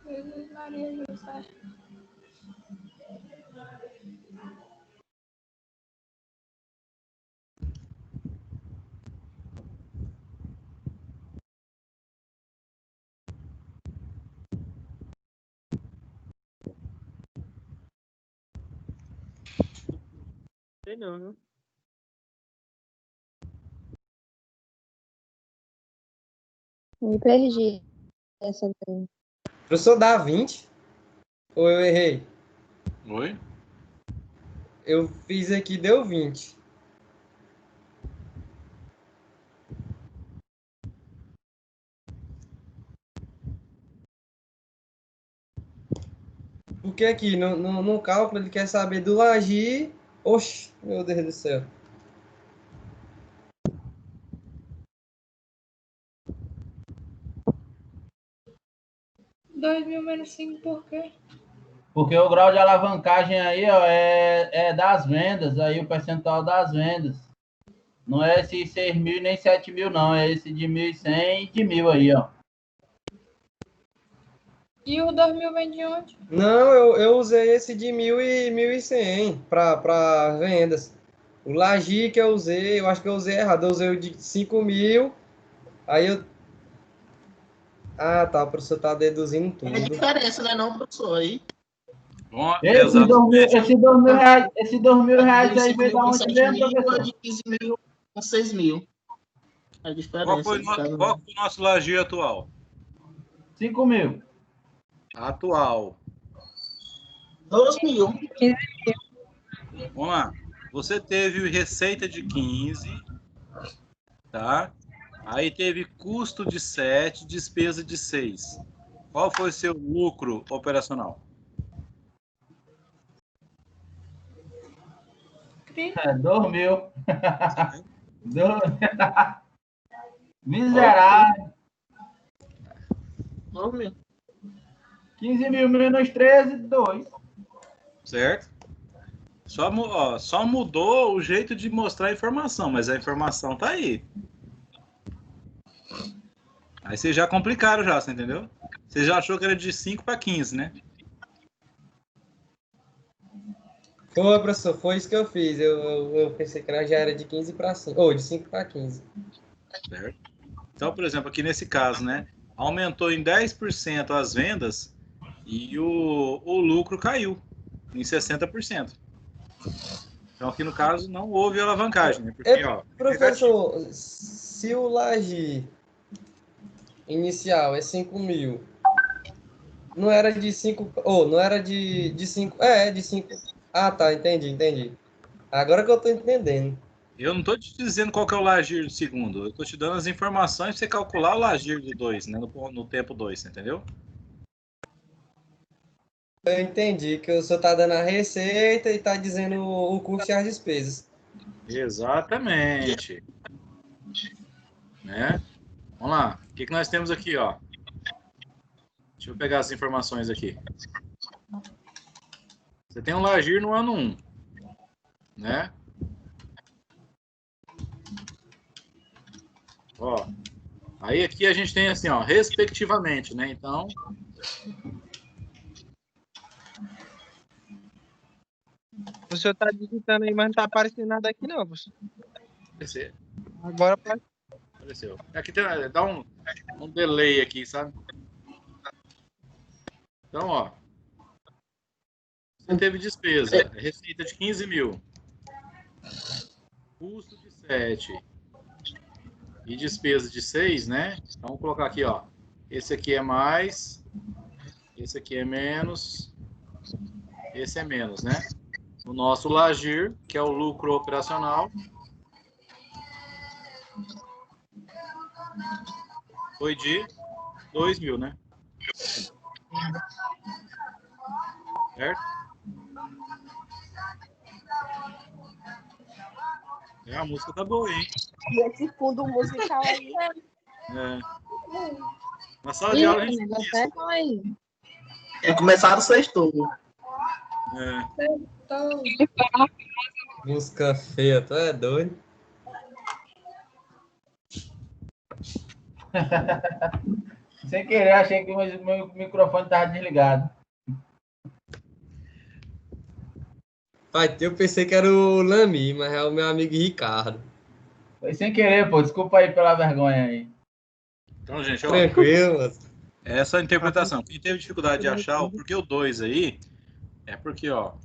Jesus Maria José. Sei não, viu? Me perdi essa daí. Professor, dá 20? Ou eu errei? Oi? Eu fiz aqui, deu 20. Porque aqui no cálculo ele quer saber do Lagi. Oxe, meu Deus do céu. 2.000 menos 5 por quê? Porque o grau de alavancagem aí, ó, é das vendas, aí o percentual das vendas. Não é esse 6.000 nem 7.000, não. É esse de 1.100 e de 1.000 aí, ó. E o 2.000 vem de onde? Não, eu usei esse de 1.000 e 1.100 para vendas. O Lagi que eu usei, eu acho que eu usei errado. Eu usei o de 5.000. Aí eu... Ah, tá. O professor tá deduzindo tudo. É diferença, né, não, professor? Aí. Bom, Esse R$2.000 aí veio da onde mesmo, professor? De 15.000 com 6.000. A diferença. Qual foi o nosso Lagi atual? 5.000. Atual. 12.000. Vamos lá. Você teve receita de 15, tá? Aí teve custo de 7, despesa de 6. Qual foi seu lucro operacional? É, 2.000. Miserável. 9.000. 15.000 menos 13, 2. Certo? Só mudou o jeito de mostrar a informação, mas a informação tá aí. Aí vocês já complicaram já, você entendeu? Você já achou que era de 5 para 15, né? Foi, professor, foi isso que eu fiz. Eu pensei que já era de 15 para 5. Ou de 5 para 15. Certo? Então, por exemplo, aqui nesse caso, né? Aumentou em 10% as vendas e o lucro caiu em 60%. Então, aqui no caso, não houve alavancagem, né? Porque, ó, professor, se o Lagi inicial é 5.000, não era de 5, não era de 5, de 5. Ah, tá, entendi. Agora que eu tô entendendo. Eu não tô te dizendo qual que é o Lagir do segundo, eu tô te dando as informações para você calcular o Lagir do 2, né? No tempo 2, entendeu? Eu entendi que o senhor tá dando a receita e tá dizendo o custo e as despesas. Exatamente. Né? Vamos lá. O que nós temos aqui, ó? Deixa eu pegar as informações aqui. Você tem um Lagir no ano 1, né? Ó. Aí aqui a gente tem assim, ó, respectivamente, né? Então, O senhor tá digitando aí, mas não tá aparecendo nada aqui não, professor. Apareceu. Agora Apareceu. Aqui tem, dá um delay aqui, sabe? Então, ó. Você teve despesa, receita de 15 mil, custo de 7 e despesa de 6, né? Então, vamos colocar aqui, ó. Esse aqui é mais, esse aqui é menos, esse é menos, né? O nosso LAGIR, que é o lucro operacional, foi de 2 mil, né? Certo? A música tá boa, hein? E esse fundo musical aí. Na sala de aula a gente isso. Começaram o sexto. Música feia, tu é doido? Sem querer, achei que o meu microfone estava desligado. Pai, eu pensei que era o Lami, mas é o meu amigo Ricardo. Foi sem querer, pô. Desculpa aí pela vergonha aí. Então, gente, ó. Tranquilo, mas... Essa interpretação. Quem teve dificuldade de achar o porquê o 2 aí, é porque, ó,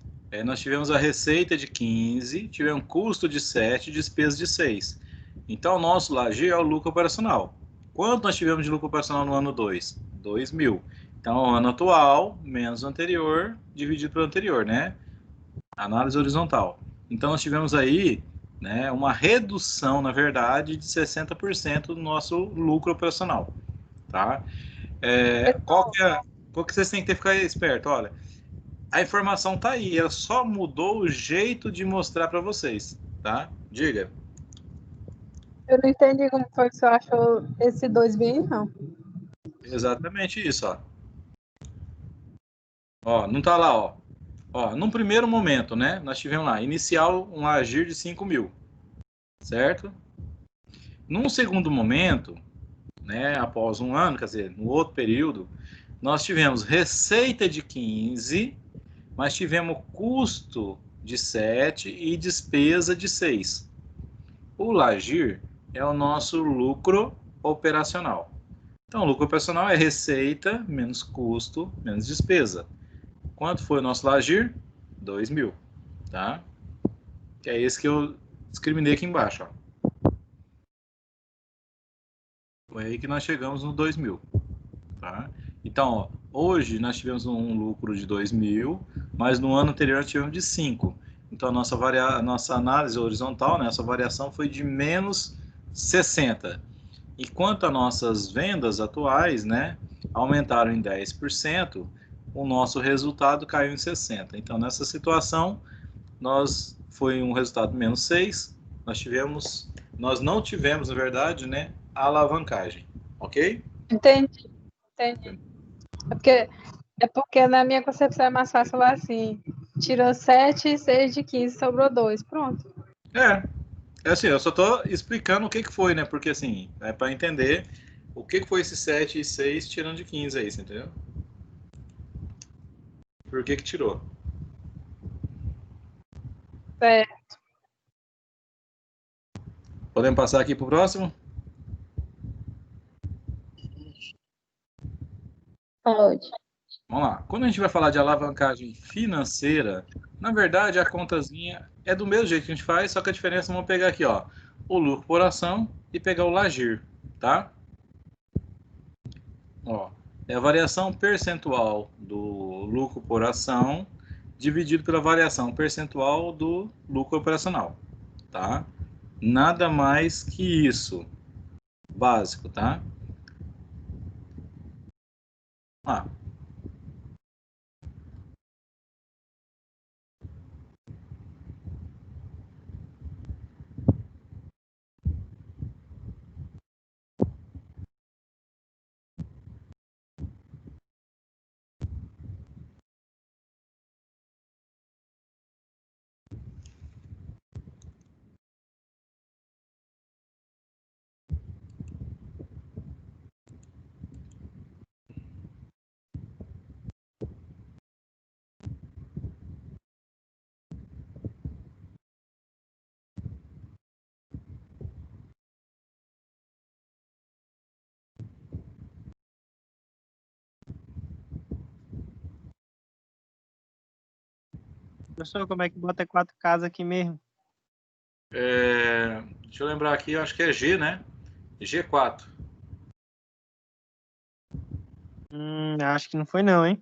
nós tivemos a receita de 15, tivemos custo de 7, despesa de 6. Então, o nosso LAGIR é o lucro operacional. Quanto nós tivemos de lucro operacional no ano 2? 2 mil. Então, o ano atual menos o anterior, dividido pelo anterior, né? Análise horizontal. Então, nós tivemos aí, né, uma redução, na verdade, de 60% do nosso lucro operacional. Tá? Qual que vocês têm que ficar esperto? Olha, a informação tá aí, ela só mudou o jeito de mostrar para vocês, tá? Diga. Eu não entendi como foi que você achou esse 2 mil, não. Exatamente isso, ó. Ó, não tá lá, ó. Ó, num primeiro momento, né? Nós tivemos lá, inicial, um agir de 5 mil, certo? Num segundo momento, né? Após um ano, quer dizer, no outro período, nós tivemos receita de 15, mas tivemos custo de 7 e despesa de 6. O LAGIR é o nosso lucro operacional. Então, o lucro operacional é receita menos custo menos despesa. Quanto foi o nosso LAGIR? 2 mil, tá? Que é esse que eu discriminei aqui embaixo, ó. Foi aí que nós chegamos no 2 mil, tá? Então, ó, hoje nós tivemos um lucro de 2 mil, mas no ano anterior nós tivemos de 5. Então, a nossa análise horizontal, né, essa variação foi de menos 60. E quanto às nossas vendas atuais, né, aumentaram em 10%, o nosso resultado caiu em 60%. Então, nessa situação, foi um resultado menos 6, nós não tivemos, na verdade, né, a alavancagem, ok? Entendi. É porque na minha concepção é mais fácil falar assim, tirou 7 e 6 de 15, sobrou 2, pronto. É assim, eu só tô explicando o que foi, né? Porque assim, é para entender o que foi esse 7 e 6 tirando de 15 aí, você entendeu? Por que tirou? Certo. Podemos passar aqui pro próximo? Pode. Vamos lá. Quando a gente vai falar de alavancagem financeira, na verdade a contazinha é do mesmo jeito que a gente faz, só que a diferença, vamos pegar aqui, ó, o lucro por ação e pegar o LAGIR, tá? Ó, é a variação percentual do lucro por ação dividido pela variação percentual do lucro operacional, tá? Nada mais que isso, básico, tá? Ah, Professor, como é que bota 4 casas aqui mesmo? Deixa eu lembrar aqui, eu acho que é G, né? G4. Acho que não foi não, hein?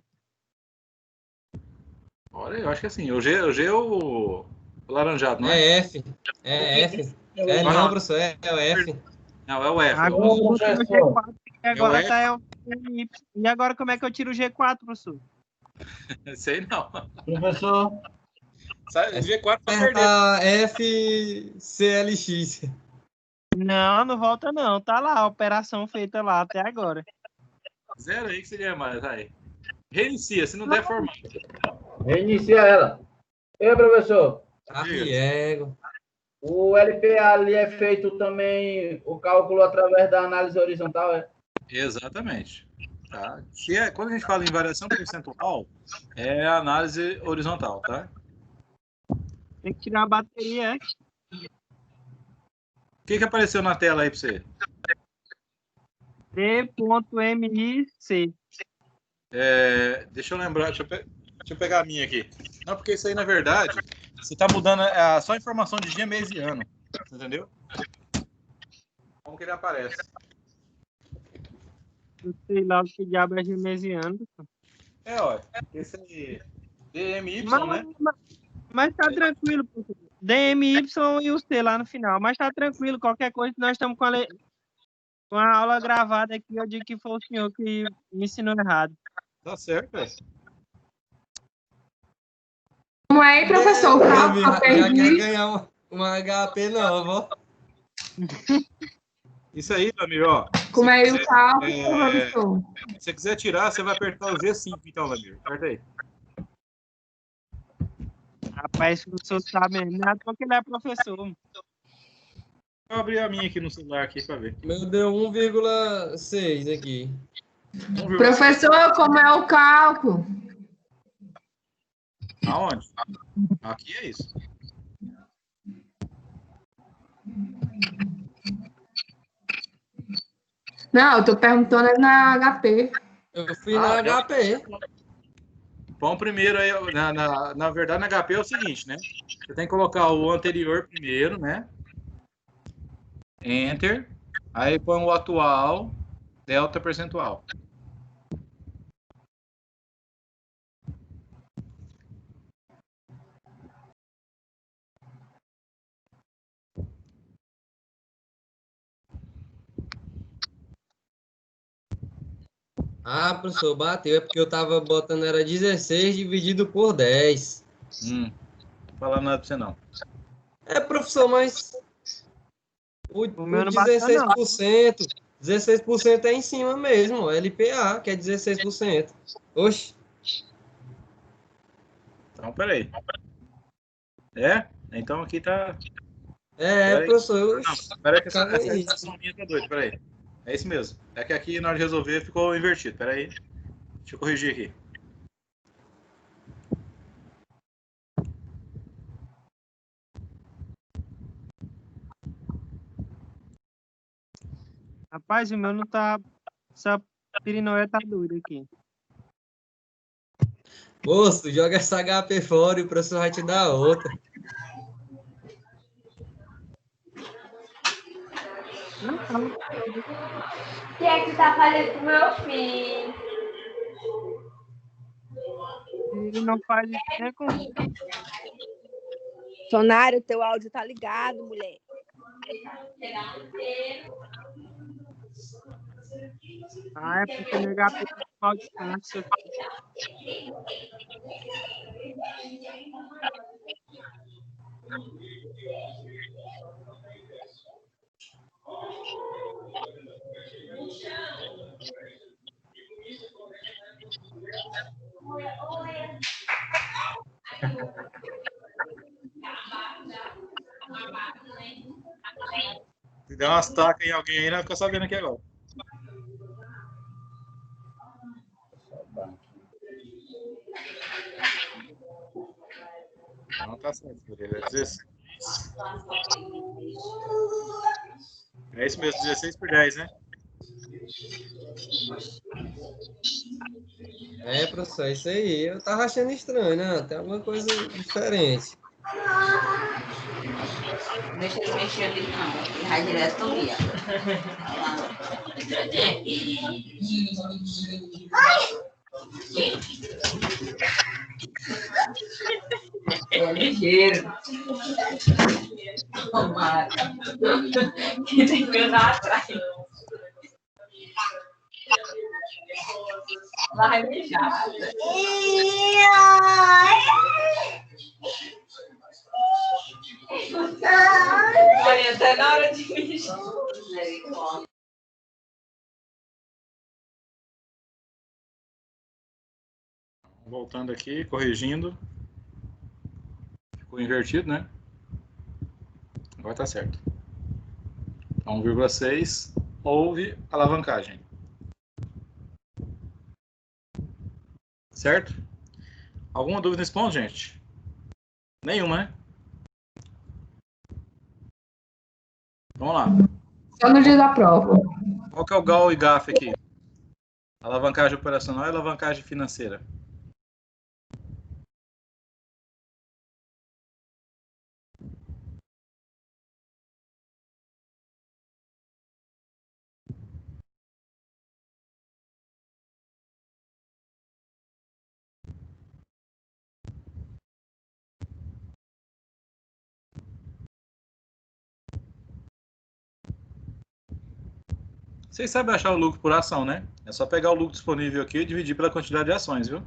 Olha, eu acho que assim, o G é o laranjado, não é? É F. É F. É não, professor, é o F. Não, é o F. Agora eu vou tirar o G4 e agora F? tá Y. E agora como é que eu tiro o G4, professor? Sei não. Professor. G4 tá perdendo. FCLX. Não volta não. Tá lá a operação feita lá até agora. 0 aí que seria mais, aí. Reinicia, se não der formato. Reinicia ela. Ei, professor. Arriego. O LPA ali é feito também o cálculo através da análise horizontal, é? Exatamente. Tá? Quando a gente fala em variação percentual, é a análise horizontal, tá? Tem que tirar a bateria, é? O que apareceu na tela aí para você? D.MIC. Deixa eu lembrar, deixa eu pegar a minha aqui. Não, porque isso aí, na verdade, você está mudando só a informação de dia, mês e ano. Entendeu? Como que ele aparece? Não sei lá o que diabo é gemesiano. Olha, esse aí, DMY, né? Mas tá tranquilo, professor. DMY e o C lá no final. Mas tá tranquilo, qualquer coisa, nós estamos com a aula gravada aqui, eu digo que foi o senhor que me ensinou errado. Tá certo, velho. Como é aí, professor? Já quer ganhar uma HP nova, ó. Isso aí, Lamir, ó. Como é aí o cálculo, professor? Se você quiser tirar, você vai apertar o G5, então, Lamir. Aperta aí. Rapaz, o professor sabe mesmo. Não é porque ele é professor. Eu abri a minha aqui no celular aqui para ver. Meu deu 1,6 aqui. Professor, como é o cálculo? Aonde? Aqui é isso. Não, eu tô perguntando na HP. Eu fui na HP. Vamos primeiro aí, na verdade, na HP é o seguinte, né? Você tem que colocar o anterior primeiro, né? Enter. Aí põe o atual, delta percentual. Ah, professor, bateu. É porque eu tava botando, era 16 dividido por 10. Não tô falando nada pra você, não. É, professor, mas o meu não bateu, 16%, 16% é em cima mesmo, LPA, que é 16%. Oxe. Então, peraí. Então aqui tá... professor. Não, peraí que essa minha tá doida, peraí. É isso mesmo. É que aqui, na hora de resolver, ficou invertido. Peraí. Deixa eu corrigir aqui. Rapaz, o meu não tá... Essa pirinoia tá doida aqui. Moço, joga essa HP fora e o professor vai te dar outra. O que é que tu tá fazendo com meu filho? Ele não faz nem com... Sonário, teu áudio tá ligado, mulher. Ah, é porque meu HP tá mal distante. Se der umas tacas em alguém aí, não fica sabendo aqui agora. Não tá certo, é 16. É isso mesmo, 16 por 10, né? É, professor, isso aí. Eu tava achando estranho, né? Tem alguma coisa diferente. Deixa ele mexer ali, não. Ele vai direto ali, ó. É ligeiro. Tomara. Que tem que andar atrás. Ela vai mijar. Olha, até na hora de mijar. Voltando aqui, corrigindo. Ficou invertido, né? Agora tá certo. Então, 1,6, houve alavancagem. Certo? Alguma dúvida nesse ponto, gente? Nenhuma, né? Vamos lá. Só no dia da prova. Qual que é o GAL e GAF aqui? Alavancagem operacional e alavancagem financeira. Vocês sabem achar o lucro por ação, né? É só pegar o lucro disponível aqui e dividir pela quantidade de ações, viu?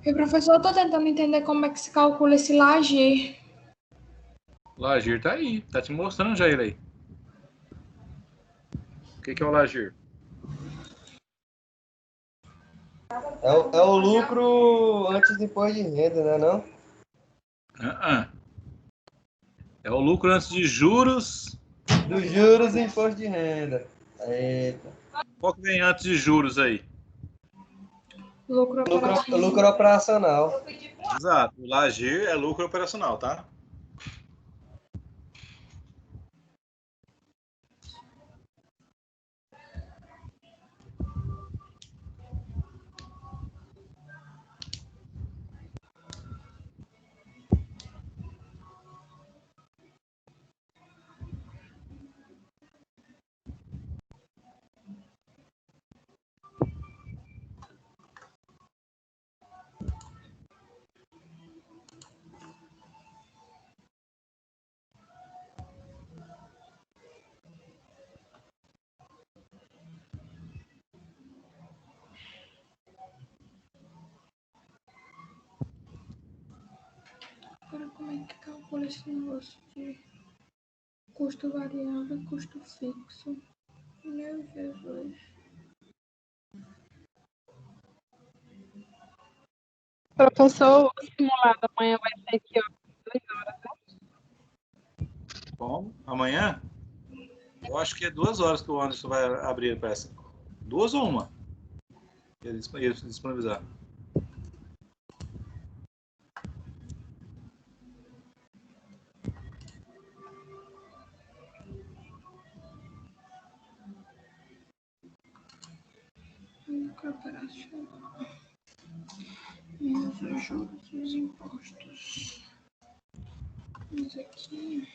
E, professor, eu estou tentando entender como é que se calcula esse LAGIR. LAGIR tá aí, tá te mostrando já ele aí. O que é o LAGIR? É o lucro antes do imposto de renda, né, não? É o lucro antes de juros. Dos juros e imposto de renda. Eita. Qual que vem antes de juros aí? Lucro operacional. Lucro operacional. Exato. O LAGIR é lucro operacional, tá? Agora, como é que calcula esse negócio de custo variável e custo fixo? Meu Jesus. Professor, o simulado amanhã vai ser aqui, ó, 2 horas, né? Bom, amanhã? Eu acho que é 2 horas que o Anderson vai abrir a peça. 2 ou 1? Ele disponibilizar. Lucro operacional. Menos os juros e os impostos. Vamos aqui.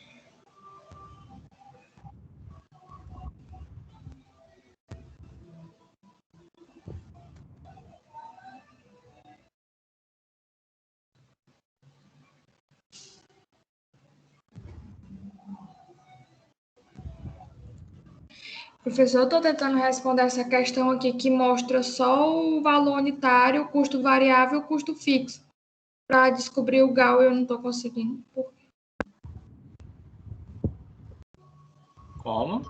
Professor, eu estou tentando responder essa questão aqui que mostra só o valor unitário, o custo variável e o custo fixo. Para descobrir o GAU, eu não estou conseguindo. Por quê? Como?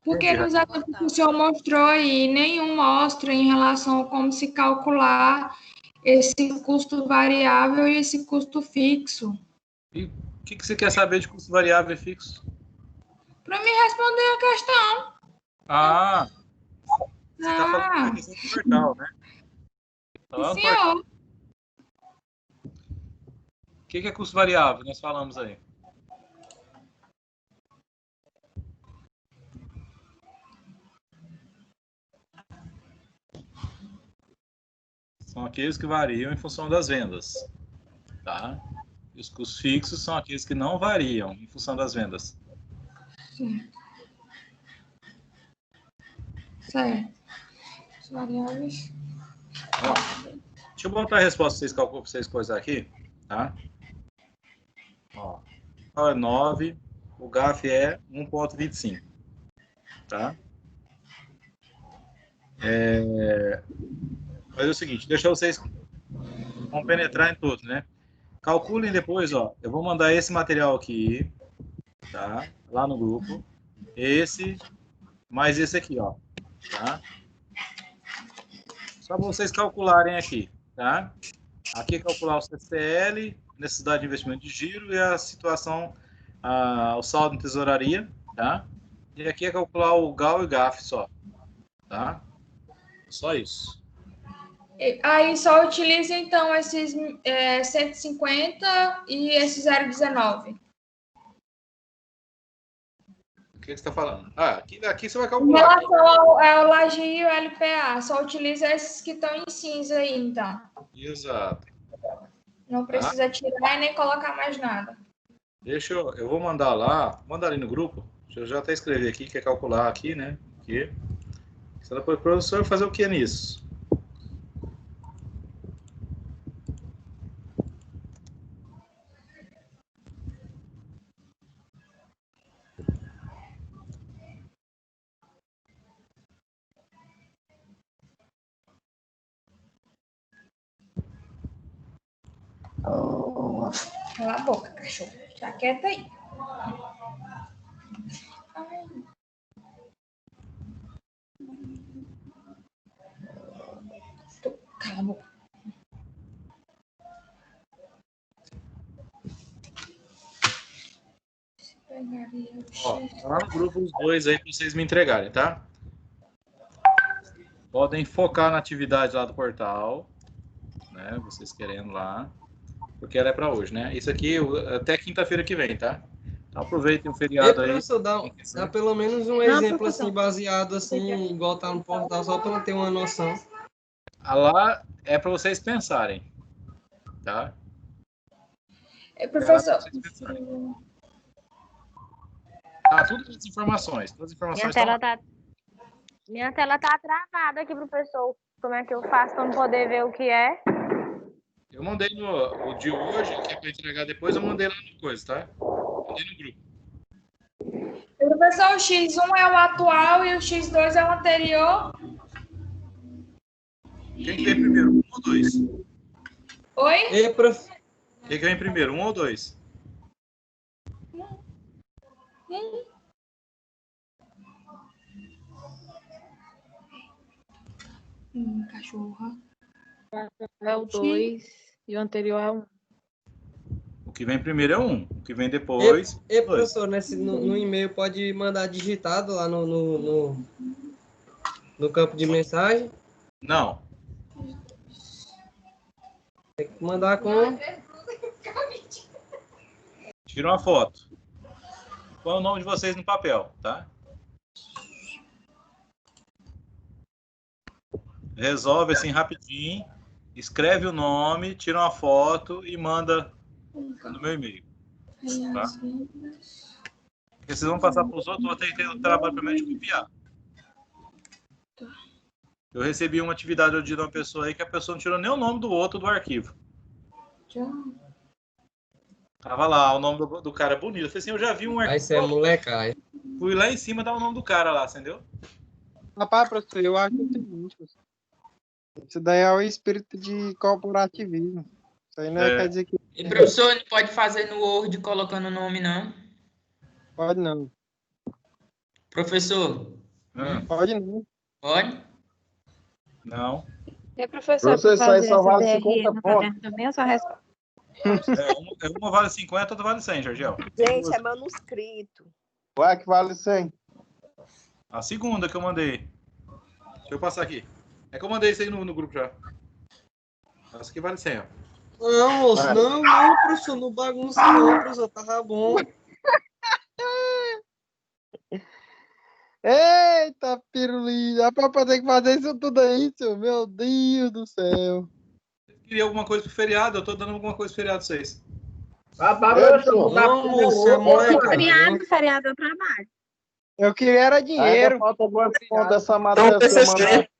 Porque nos exemplos que o senhor mostrou aí, nenhum mostra em relação a como se calcular esse custo variável e esse custo fixo. E o que você quer saber de custo variável e fixo? Para me responder a questão. Ah, você está falando da questão do portal, né? Então, Sim, senhor. O que é custo variável? Nós falamos aí. São aqueles que variam em função das vendas, tá? E os custos fixos são aqueles que não variam em função das vendas. Certo. Os variáveis. Ó, deixa eu botar a resposta para vocês coisar aqui, tá? Ó, é 9, o GAF é 1,25, tá? Mas é o seguinte, deixa vocês penetrar em tudo, né? Calculem depois, ó, eu vou mandar esse material aqui, tá? Lá no grupo. Esse, mais esse aqui, ó, tá? Só para vocês calcularem aqui, tá? Aqui é calcular o CCL, necessidade de investimento de giro e a situação, o saldo em tesouraria, tá? E aqui é calcular o GAL e GAF só, tá? Só isso. Aí só utiliza, então, esses 150 e esse 0,19. O que você está falando? Aqui você vai Em calcular. relação ao LAGI e o LPA, só utiliza esses que estão em cinza aí, então. Exato. Não precisa tirar e nem colocar mais nada. Eu vou mandar lá, mandar ali no grupo. Deixa eu já até escrever aqui, que é calcular aqui, né? Aqui. Se ela for professor, fazer o que nisso? Cala a boca, cachorro. Já quieta aí. Cala a boca. Ó, tá lá no grupo os dois aí para vocês me entregarem, tá? Podem focar na atividade lá do portal, né? Vocês querendo lá, porque ela é para hoje, né? Isso aqui até quinta-feira que vem, tá? Então aproveitem o feriado aí. Professor, dá pelo menos um exemplo assim, baseado assim, igual tá no portal, só para ter uma noção. Lá é para vocês pensarem, tá? Professor. Todas as informações. Minha tela tá travada aqui, professor. Como é que eu faço para não poder ver o que é? Eu mandei o de hoje, que é para entregar depois, eu mandei lá no coisa, tá? Mandei no grupo. Professor, o X1 é o atual e o X2 é o anterior? Quem que vem primeiro, 1 ou 2? Oi? Quem que vem primeiro, 1 ou 2? Cachorra. É o 2 e o anterior é 1. O que vem primeiro é 1. O que vem depois. Professor, no e-mail pode mandar digitado lá no campo de mensagem? Não. Tem que mandar com. Tira uma foto. Põe o nome de vocês no papel, tá? Resolve assim rapidinho. Escreve o nome, tira uma foto e manda no meu e-mail. Tá? Porque vocês vão passar para os outros, vou ter o trabalho para mim de copiar. Eu recebi uma atividade de uma pessoa aí que a pessoa não tirou nem o nome do outro do arquivo. Tava lá, o nome do cara bonito. Eu falei assim, eu já vi um arquivo. Aí você é molecagem. Fui lá em cima dar o nome do cara lá, entendeu? Rapaz, professor, eu acho o seguinte, isso daí é o espírito de corporativismo. Isso aí não quer dizer que... E professor, não pode fazer no Word colocando o nome, não? Pode não. Professor, Pode não. pode? Não. E professor, Professor, pra isso aí fazer só essa vale DRE 50 no pontos. caderno também, eu só respondo. Uma vale 50, outra vale 100, Jorgel. Gente, é manuscrito. Qual é que vale 100? A segunda que eu mandei. Deixa eu passar aqui. É que eu mandei isso aí no grupo já. Essa aqui vale 100, ó. Não, moço, não, professor, não bagunça não, professor, tava bom. Eita, pirulinha, a papai tem que fazer isso tudo aí, senhor. Meu Deus do céu. Queria alguma coisa pro feriado? Eu tô dando alguma coisa pro feriado pra vocês. Não, moço, é moleque. Feriado eu trabalho. Eu queria era dinheiro. Ainda falta quantos pontos dessa matéria que eu mandar?